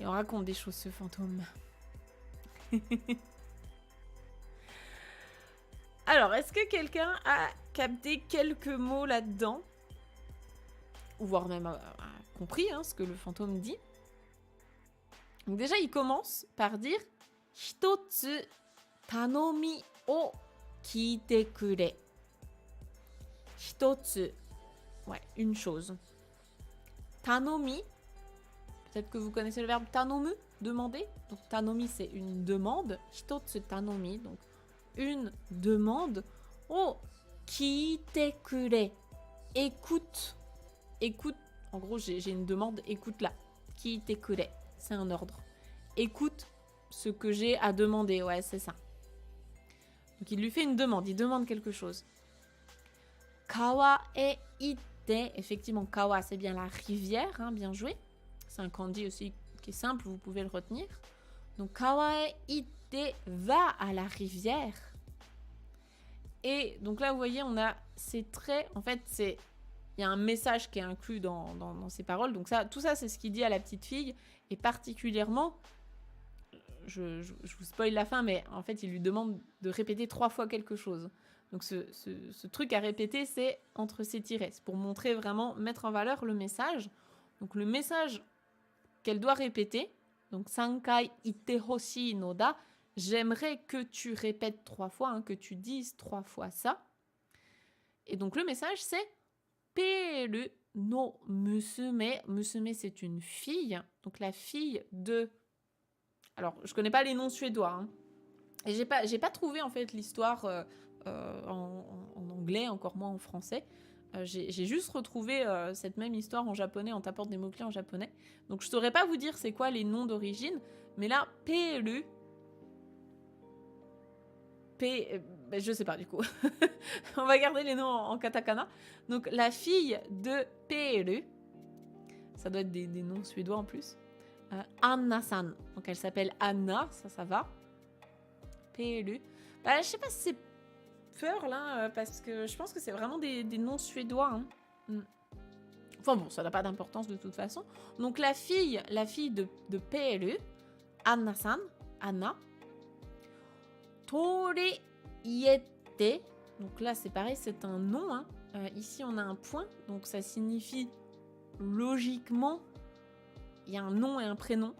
Et on raconte des choses, ce fantôme. Alors, est-ce que quelqu'un a capté quelques mots là-dedans? ou voire même a compris ce que le fantôme dit. Donc déjà, il commence par dire hitotsu tanomi o kiite kure. Hitotsu, ouais, une chose. Tanomi, peut-être que vous connaissez le verbe tanomu, demander. Donc tanomi, c'est une demande. Hitotsu tanomi, donc une demande. O kiite kure. Écoute. Écoute. En gros, j'ai une demande, écoute-la. Kiite kure. C'est un ordre. Écoute ce que j'ai à demander. Ouais, c'est ça. Donc il lui fait une demande. Il demande quelque chose. Kawa e ite. Effectivement, kawa, c'est bien la rivière. Bien joué. C'est un kanji aussi qui est simple. Vous pouvez le retenir. Donc kawa e ite va à la rivière. Et donc là, vous voyez, on a ces traits. En fait, il y a un message qui est inclus dans ces paroles. Donc ça, tout ça, c'est ce qu'il dit à la petite fille. Et particulièrement, je vous spoil la fin, mais en fait, il lui demande de répéter 3 fois quelque chose. Donc ce truc à répéter, c'est entre ces tirets. C'est pour montrer vraiment, mettre en valeur le message. Donc le message qu'elle doit répéter, donc Sankai ite hoshi no da, j'aimerais que tu répètes 3 fois, que tu dises 3 fois ça. Et donc le message, c'est Peru no musume. Musume, c'est une fille. Donc la fille de... Alors, je connais pas les noms suédois. Et j'ai pas trouvé, en fait, l'histoire en anglais, encore moins en français. J'ai juste retrouvé cette même histoire en japonais en tapant des mots-clés en japonais. Donc, je saurais pas vous dire c'est quoi les noms d'origine. Mais là, Peru... je sais pas, du coup. On va garder les noms en katakana. Donc, la fille de Peru... Ça doit être des noms suédois en plus. Anna-san. Donc elle s'appelle Anna, ça va. Peru. Je sais pas si c'est peur là, parce que je pense que c'est vraiment des noms suédois. Enfin bon, ça n'a pas d'importance de toute façon. Donc la fille de Peru, Anna-san, Anna. Tore iete. Donc là c'est pareil, c'est un nom. Ici on a un point, donc ça signifie logiquement. Il y a un nom et un prénom.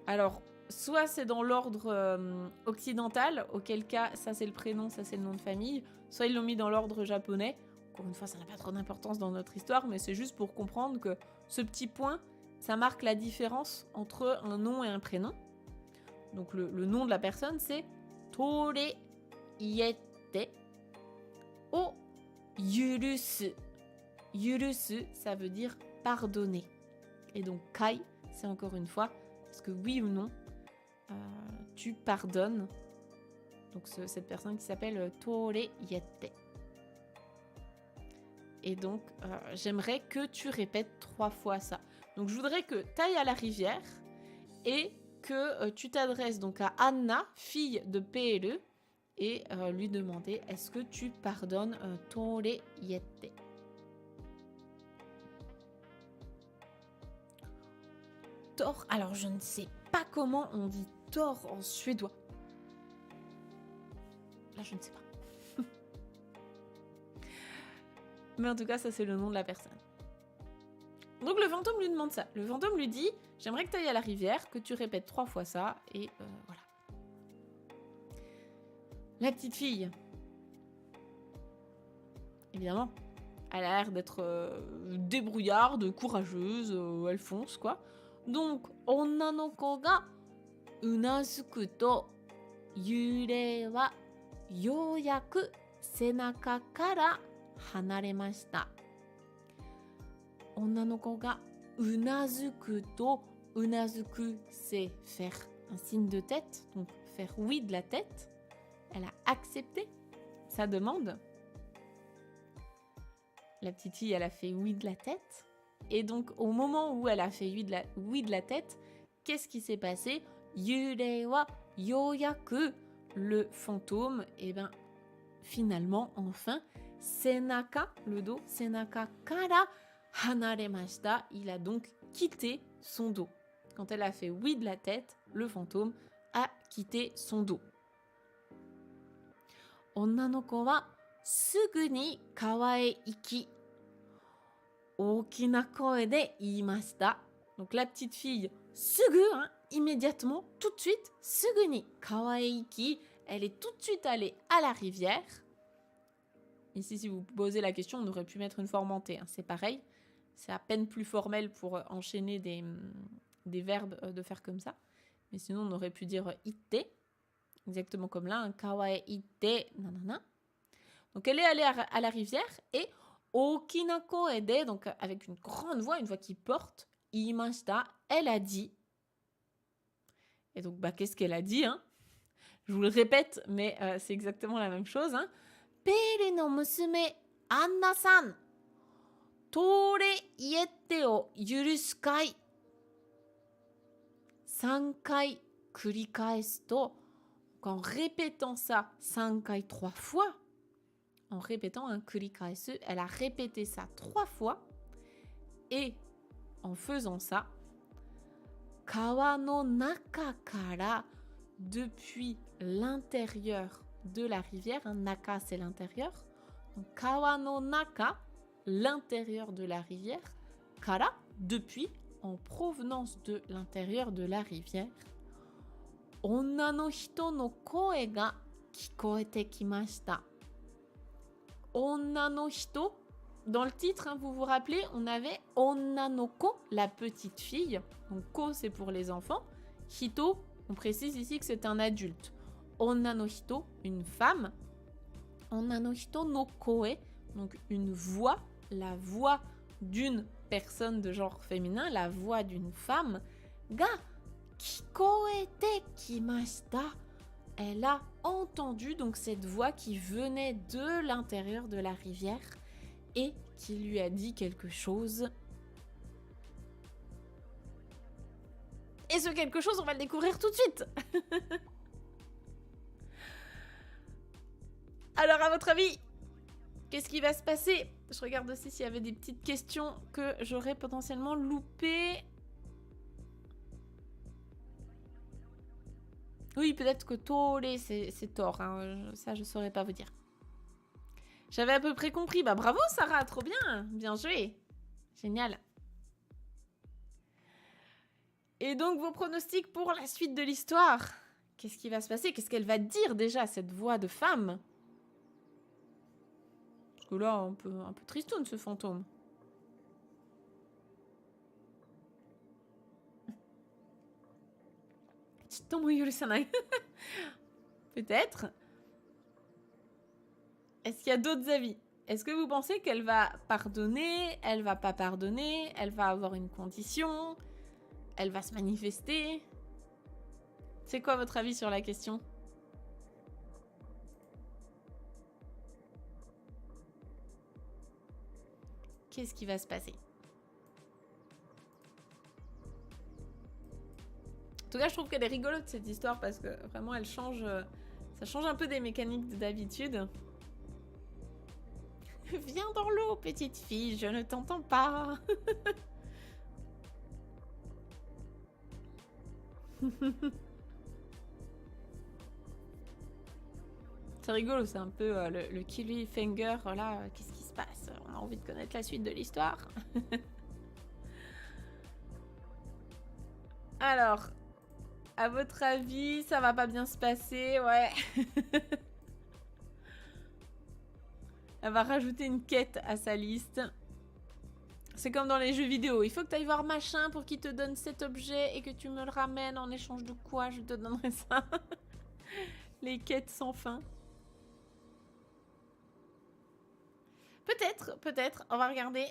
Alors, soit c'est dans l'ordre occidental, auquel cas, ça c'est le prénom, ça c'est le nom de famille. Soit ils l'ont mis dans l'ordre japonais. Encore une fois, ça n'a pas trop d'importance dans notre histoire, mais c'est juste pour comprendre que ce petit point, ça marque la différence entre un nom et un prénom. Donc le nom de la personne, c'est Tore iete o yurusu. Yurusu, ça veut dire pardonner. Et donc kai, c'est encore une fois, est-ce que oui ou non, tu pardonnes donc cette personne qui s'appelle Tore iete. Et donc, j'aimerais que tu répètes 3 fois ça. Donc, je voudrais que tu ailles à la rivière et que tu t'adresses donc à Anna, fille de Peru, et lui demander est-ce que tu pardonnes Tore iete. Tort. Alors, je ne sais pas comment on dit tort en suédois. Là, je ne sais pas. Mais en tout cas, ça, c'est le nom de la personne. Donc, le fantôme lui demande ça. Le fantôme lui dit « J'aimerais que tu ailles à la rivière, que tu répètes 3 fois ça. » Et voilà. La petite fille, évidemment, elle a l'air d'être débrouillarde, courageuse, elle fonce, quoi. Donc, onna no ko ga unazuku to yurei wa youyaku senaka kara hanaremashita. Onna no ko ga unazuku to, unazuku, c'est faire un signe de tête, donc faire oui de la tête. Elle a accepté sa demande. La petite fille, elle a fait oui de la tête. Et donc, au moment où elle a fait oui de la tête, qu'est-ce qui s'est passé? Yurei wa youyaku, le fantôme, et bien, finalement, enfin, senaka, le dos, senaka kara hanaremashita, il a donc quitté son dos. Quand elle a fait oui de la tête, le fantôme a quitté son dos. Onna no ko wa sugu ni kawa e iki. okina koe de iimashita. Donc la petite fille, sugu, hein, immédiatement, tout de suite, sugu ni kawaii ki, elle est tout de suite allée à la rivière. Ici, si vous posez la question, on aurait pu mettre une forme en T, hein, c'est pareil. C'est à peine plus formel pour enchaîner des verbes de faire comme ça. Mais sinon, on aurait pu dire ite, exactement comme là, un kawaii ite, nanana. Donc elle est allée à la rivière et okina koe de, donc avec une grande voix, une voix qui porte, iimashita, elle a dit. Et donc, qu'est-ce qu'elle a dit, hein? Je vous le répète, mais c'est exactement la même chose, hein. Pere no musume Anna-san, tore iete o yurusu kai. 3 kai kurikaesu to. En répétant ça 5 kai 3 fois, en répétant un kurikaesu, elle a répété ça 3 fois. Et en faisant ça, kawa no naka kara, depuis l'intérieur de la rivière, hein, naka c'est l'intérieur, donc kawa no naka, l'intérieur de la rivière, kara, depuis, en provenance de l'intérieur de la rivière, onna no hito no koe ga kikoete kimashita. Onna no hito, dans le titre, hein, vous vous rappelez, on avait onna no ko, la petite fille, donc ko c'est pour les enfants, hito, on précise ici que c'est un adulte. Onna no hito, une femme. Onna no hito no koe, donc une voix, la voix d'une personne de genre féminin, la voix d'une femme. Ga kikoete kimashita, elle a entendu donc cette voix qui venait de l'intérieur de la rivière et qui lui a dit quelque chose. Et ce quelque chose, on va le découvrir tout de suite. Alors, à votre avis, qu'est-ce qui va se passer? Je regarde aussi s'il y avait des petites questions que j'aurais potentiellement loupées. Oui, peut-être que tore, c'est tort. Hein. Ça, je saurais pas vous dire. J'avais à peu près compris. Bravo, Sarah, trop bien. Bien joué. Génial. Et donc, vos pronostics pour la suite de l'histoire. Qu'est-ce qui va se passer? Qu'est-ce qu'elle va dire déjà, cette voix de femme? Parce que là, un peu tristoun, ce fantôme. Peut-être. Est-ce qu'il y a d'autres avis? Est-ce que vous pensez qu'elle va pardonner? Elle va pas pardonner? Elle va avoir une condition? Elle va se manifester? C'est quoi votre avis sur la question? Qu'est-ce qui va se passer? En tout cas, je trouve qu'elle est rigolote cette histoire parce que vraiment elle change, ça change un peu des mécaniques d'habitude. Viens dans l'eau, petite fille, je ne t'entends pas. C'est rigolo, c'est un peu le cliffhanger, là, qu'est-ce qui se passe? On a envie de connaître la suite de l'histoire. Alors, à votre avis, ça va pas bien se passer? Ouais. Elle va rajouter une quête à sa liste. C'est comme dans les jeux vidéo. Il faut que tu ailles voir machin pour qu'il te donne cet objet et que tu me le ramènes en échange de quoi je te donnerai ça. Les quêtes sans fin. Peut-être. On va regarder.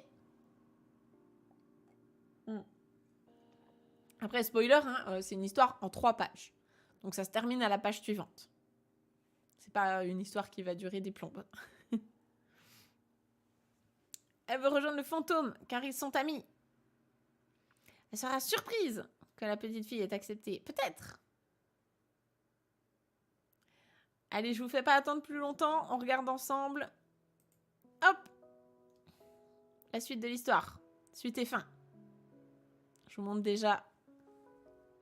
Après, spoiler, hein, c'est une histoire en 3 pages. Donc ça se termine à la page suivante. C'est pas une histoire qui va durer des plombes. Elle veut rejoindre le fantôme, car ils sont amis. Elle sera surprise que la petite fille ait accepté. Peut-être. Allez, je vous fais pas attendre plus longtemps. On regarde ensemble. Hop! La suite de l'histoire. Suite et fin. Je vous montre déjà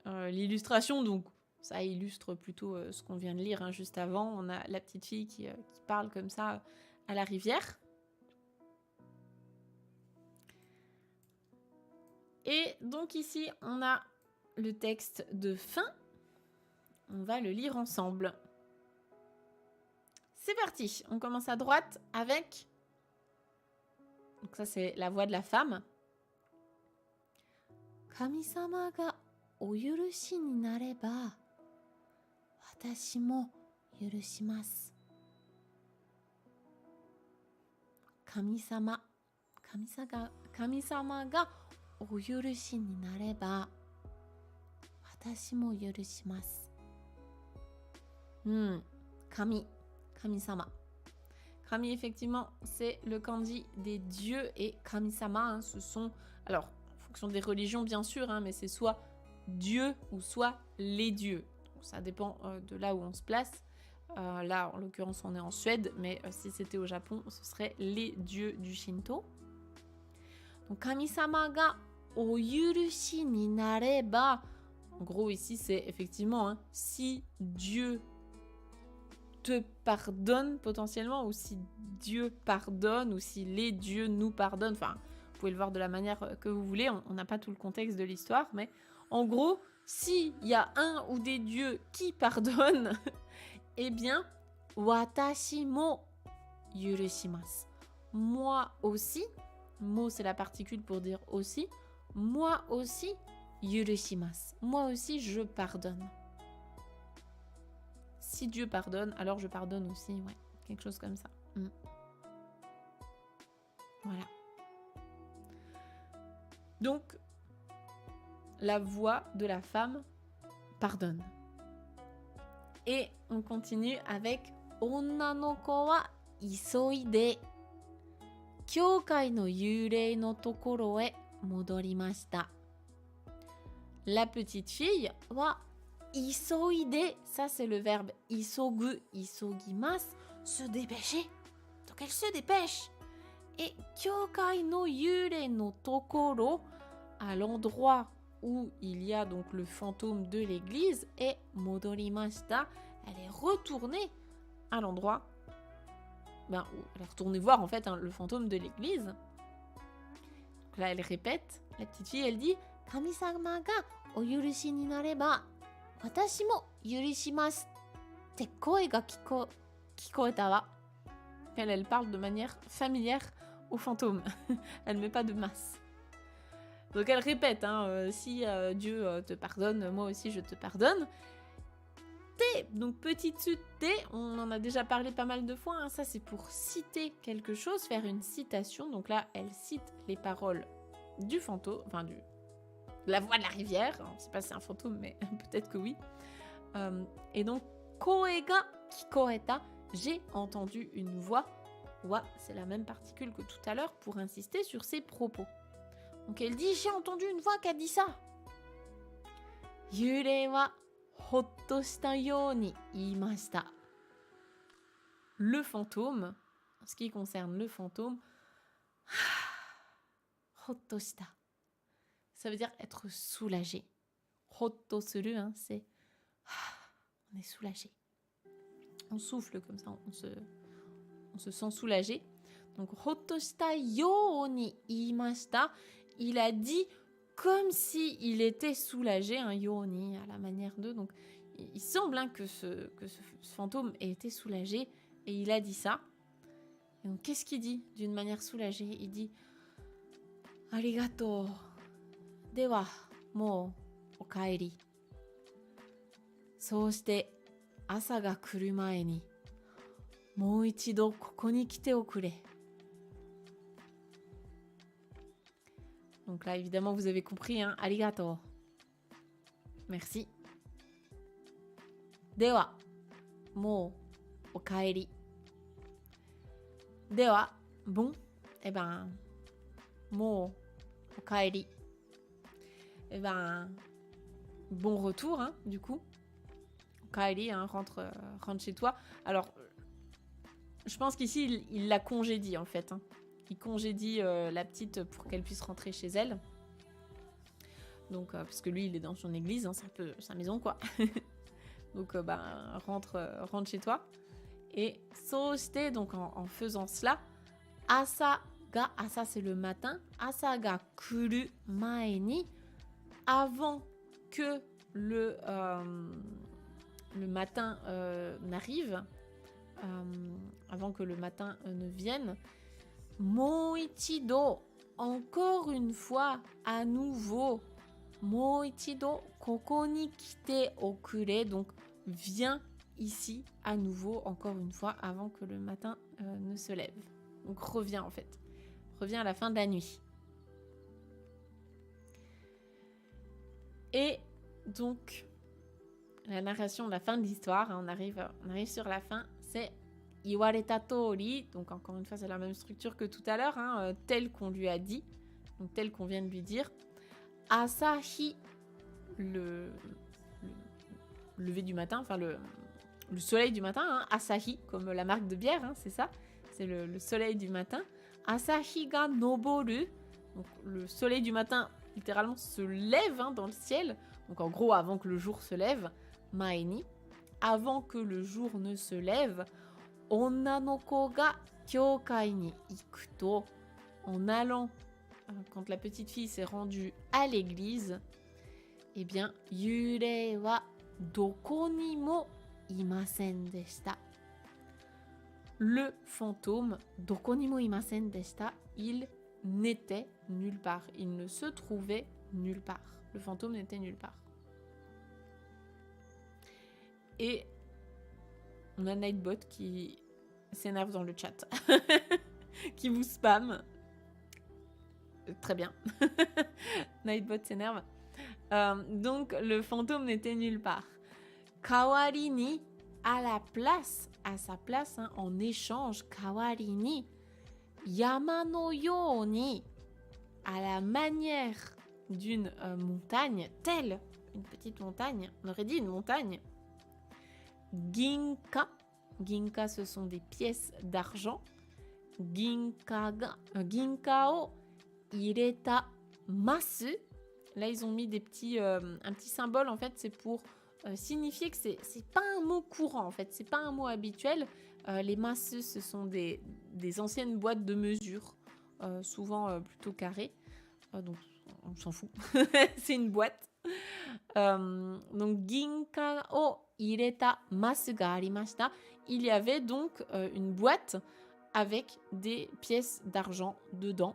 l'illustration. Donc, ça illustre plutôt ce qu'on vient de lire juste avant. On a la petite fille qui parle comme ça à la rivière. Et donc ici, on a le texte de fin. On va le lire ensemble. C'est parti. On commence à droite avec... Donc ça, c'est la voix de la femme. Kami-sama ga oyurushi ni nareba, watashi mo yurushimasu. Kami-sama ga oyurushi ni nareba, watashi mo yurushimasu. Kami-sama. Kami, effectivement, c'est le kanji des dieux, et Kami-sama, hein, ce sont... Alors, en fonction des religions, bien sûr, hein, mais c'est soit Dieu ou soit les dieux. Donc, ça dépend de là où on se place. Là, en l'occurrence, on est en Suède, mais si c'était au Japon, ce serait les dieux du Shinto. Donc, Kami-sama ga oyurushi ni nareba. En gros, ici, c'est effectivement, hein, si Dieu te pardonne potentiellement, ou si Dieu pardonne, ou si les dieux nous pardonnent. Enfin, vous pouvez le voir de la manière que vous voulez. On n'a pas tout le contexte de l'histoire, mais en gros, s'il y a un ou des dieux qui pardonnent, eh bien, watashi mo yurushimasu. Moi aussi, mo c'est la particule pour dire aussi, moi aussi, yurushimasu. Moi aussi, je pardonne. Si Dieu pardonne, alors je pardonne aussi, ouais. Quelque chose comme ça. Voilà. Donc, la voix de la femme pardonne. Et on continue avec Onna no ko wa isoide kyoukai no yurei no tokoro e modorimashita. La petite fille wa isoide, ça c'est le verbe isogu, isogimasu, se dépêcher. Donc elle se dépêche. Et kyoukai no yurei no tokoro, à l'endroit où il y a donc le fantôme de l'église, et modorimashita, elle est retournée à l'endroit, où elle est retournée voir en fait, hein, le fantôme de l'église. Donc là elle répète, la petite fille elle dit Kami-sama ga oyurushi ni nareba, watashi mo yurushimasu te koe ga kikoeta wa. Elle parle de manière familière au fantôme. Elle ne met pas de masse. Donc elle répète, hein, si Dieu te pardonne, moi aussi je te pardonne. T, donc petite suite T, on en a déjà parlé pas mal de fois, hein, ça c'est pour citer quelque chose, faire une citation. Donc là, elle cite les paroles du fantôme, enfin de la voix de la rivière. Alors, je sais pas si c'est un fantôme, mais peut-être que oui. Et donc, koega kikoeta, j'ai entendu une voix. Wa, c'est la même particule que tout à l'heure pour insister sur ses propos. Donc elle dit, j'ai entendu une voix qui a dit ça. Yurei wa hotto shita you ni iimashita. Le fantôme, en ce qui concerne le fantôme, hotto shita, ça veut dire être soulagé. Hotto suru, hein, c'est on est soulagé. On souffle comme ça, on se sent soulagé. Donc hotto shita you ni iimashita, il a dit comme si il était soulagé, un yoni à la manière de. Donc il semble, hein, que ce fantôme ait été soulagé, et il a dit ça. Et donc qu'est-ce qu'il dit d'une manière soulagée? Il dit Arigato, dewa mou okaeri. So shite asa ga kuru mae ni mou ichido koko ni kite okure. Donc là, évidemment, vous avez compris, hein, arigato. Merci. Dewa, mou, okaeri. Dewa, bon, eh ben, mou, okaeri. Eh ben, bon retour, hein, du coup. Okaeri, hein, rentre chez toi. Alors, je pense qu'ici, il la congédie, en fait, hein. Il congédie la petite pour qu'elle puisse rentrer chez elle. Donc, parce que lui, il est dans son église, hein, c'est un peu sa maison, quoi. Donc, rentre chez toi. Et soshite, donc en faisant cela, asa ga, asa c'est le matin, asa ga kuru mae ni, avant que le matin n'arrive, avant que le matin ne vienne, moichido, encore une fois, à nouveau, moichido, koko ni kite okure, donc viens ici à nouveau, encore une fois, avant que le matin ne se lève. Donc reviens en fait, reviens à la fin de la nuit. Et donc, la narration, la fin de l'histoire, on arrive sur la fin, c'est Iwareta tori, donc encore une fois c'est la même structure que tout à l'heure, tel qu'on lui a dit, donc tel qu'on vient de lui dire. Asahi, le lever du matin, enfin le soleil du matin, Asahi, comme la marque de bière, c'est ça, c'est le soleil du matin. Asahi ga noboru, donc le soleil du matin littéralement se lève dans le ciel, donc en gros avant que le jour se lève, mae ni, avant que le jour ne se lève, onna no ko ga kyokai ni iku to, en allant, quand la petite fille s'est rendue à l'église, eh bien, yurei wa doko ni mo imasen deshita. Le fantôme, doko ni mo imasen deshita, il n'était nulle part. Il ne se trouvait nulle part. Le fantôme n'était nulle part. Et on a Nightbot qui s'énerve dans le chat, qui vous spamme. Très bien. Nightbot s'énerve. Donc, le fantôme n'était nulle part. Kawari ni, à la place, à sa place, en échange, kawari ni, yama no yo ni, à la manière d'une montagne, telle une petite montagne, on aurait dit une montagne. Ginka, ginka ce sont des pièces d'argent. Ginka o ireta masu. Là ils ont mis des petits, un petit symbole en fait, c'est pour signifier que c'est pas un mot courant en fait, c'est pas un mot habituel. Les masu ce sont des anciennes boîtes de mesure, souvent plutôt carrées. Donc on s'en fout, c'est une boîte. Donc ginka o ireta masu ga arimashita. Il y avait donc une boîte avec des pièces d'argent dedans,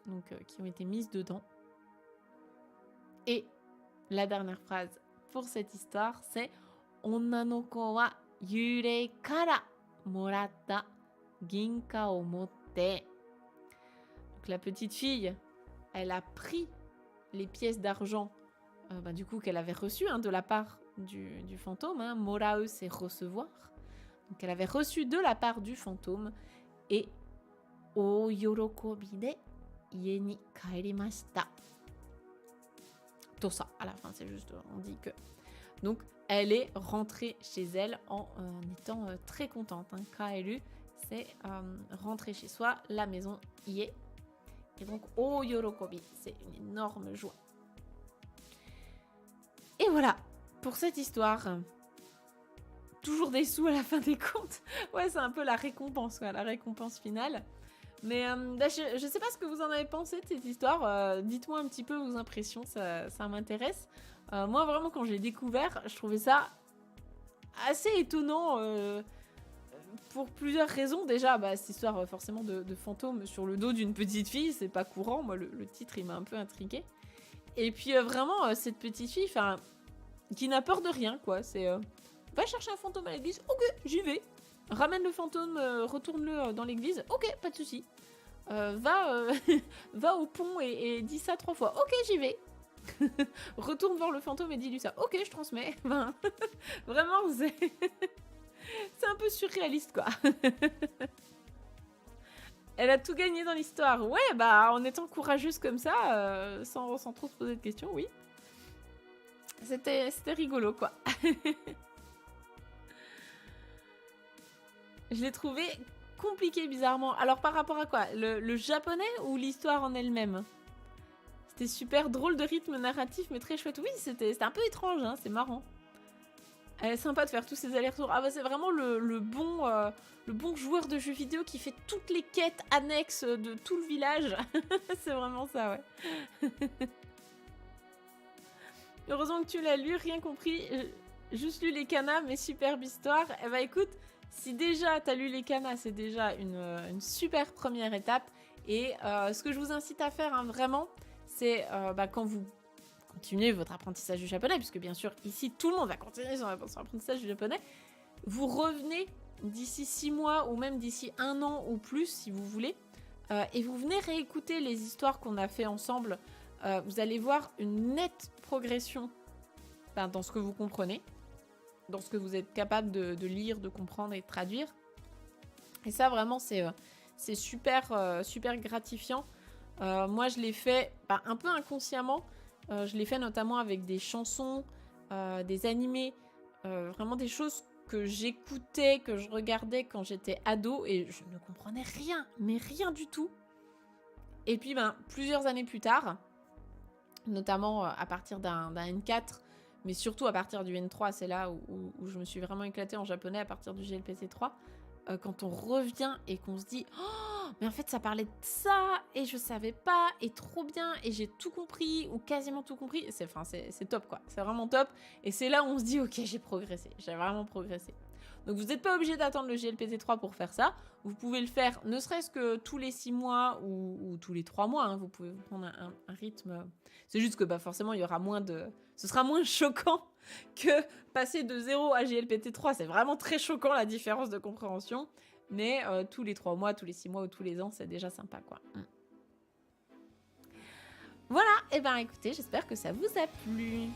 donc qui ont été mises dedans. Et la dernière phrase pour cette histoire, c'est onna no ko wa yurei kara moratta ginka o motte. Donc la petite fille, elle a pris les pièces d'argent du coup qu'elle avait reçues de la part du fantôme. Morau, c'est recevoir. Donc elle avait reçu de la part du fantôme et o yorokobi de ie ni kairimashita. Tout ça, à la fin, c'est juste, on dit que... Donc, elle est rentrée chez elle en étant très contente. Kaeru, c'est rentrer chez soi, la maison y est. Et donc, o yorokobi, c'est une énorme joie. Et voilà, pour cette histoire. Toujours des sous à la fin des comptes. Ouais, c'est un peu la récompense, la récompense finale. Mais je ne sais pas ce que vous en avez pensé de cette histoire. Dites-moi un petit peu vos impressions, ça m'intéresse. Moi, vraiment, quand j'ai découvert, je trouvais ça assez étonnant pour plusieurs raisons. Déjà, cette histoire forcément de fantôme sur le dos d'une petite fille, c'est pas courant. Moi, le titre, il m'a un peu intriguée. Et puis, vraiment, cette petite fille, qui n'a peur de rien, quoi. C'est, va chercher un fantôme à l'église, ok, j'y vais. Ramène le fantôme, retourne-le dans l'église. Ok, pas de souci. Va au pont et dis ça 3 fois. Ok, j'y vais. Retourne voir le fantôme et dis-lui ça. Ok, je transmets. Vraiment, c'est un peu surréaliste, quoi. Elle a tout gagné dans l'histoire. Ouais, en étant courageuse comme ça, sans trop se poser de questions, oui. C'était rigolo, quoi. Je l'ai trouvé compliqué bizarrement. Alors par rapport à quoi ? Le japonais ou l'histoire en elle-même ? C'était super drôle de rythme narratif mais très chouette. Oui, c'était un peu étrange, c'est marrant. Elle est sympa de faire tous ces allers-retours. Ah bah c'est vraiment le bon joueur de jeux vidéo qui fait toutes les quêtes annexes de tout le village. C'est vraiment ça, ouais. Heureusement que tu l'as lu, rien compris. Juste lu les canas, mais superbe histoire. Eh bah écoute, si déjà t'as lu les canas, c'est déjà une super première étape. Et ce que je vous incite à faire, hein, vraiment, c'est quand vous continuez votre apprentissage du japonais, puisque bien sûr, ici, tout le monde va continuer son apprentissage du japonais, vous revenez d'ici 6 mois ou même d'ici 1 an ou plus, si vous voulez, et vous venez réécouter les histoires qu'on a fait ensemble. Vous allez voir une nette progression dans ce que vous comprenez, dans ce que vous êtes capable de lire, de comprendre et de traduire. Et ça, vraiment, c'est super, super gratifiant. Moi, je l'ai fait un peu inconsciemment. Je l'ai fait notamment avec des chansons, des animés, vraiment des choses que j'écoutais, que je regardais quand j'étais ado et je ne comprenais rien, mais rien du tout. Et puis, plusieurs années plus tard, notamment à partir d'un N4, mais surtout à partir du N3, c'est là où je me suis vraiment éclatée en japonais à partir du GLPT 3, quand on revient et qu'on se dit « Oh, mais en fait, ça parlait de ça, et je savais pas, et trop bien, et j'ai tout compris, ou quasiment tout compris. » C'est top, quoi. C'est vraiment top. Et c'est là où on se dit « Ok, j'ai progressé. J'ai vraiment progressé. » Donc, vous n'êtes pas obligé d'attendre le GLPT 3 pour faire ça. Vous pouvez le faire, ne serait-ce que tous les 6 mois ou tous les 3 mois. Hein. Vous pouvez vous prendre un rythme. C'est juste que forcément, il y aura moins de... Ce sera moins choquant que passer de 0 à GLPT 3. C'est vraiment très choquant, la différence de compréhension. Mais tous les 3 mois, tous les 6 mois ou tous les ans, c'est déjà sympa, quoi. Voilà, et écoutez, j'espère que ça vous a plu.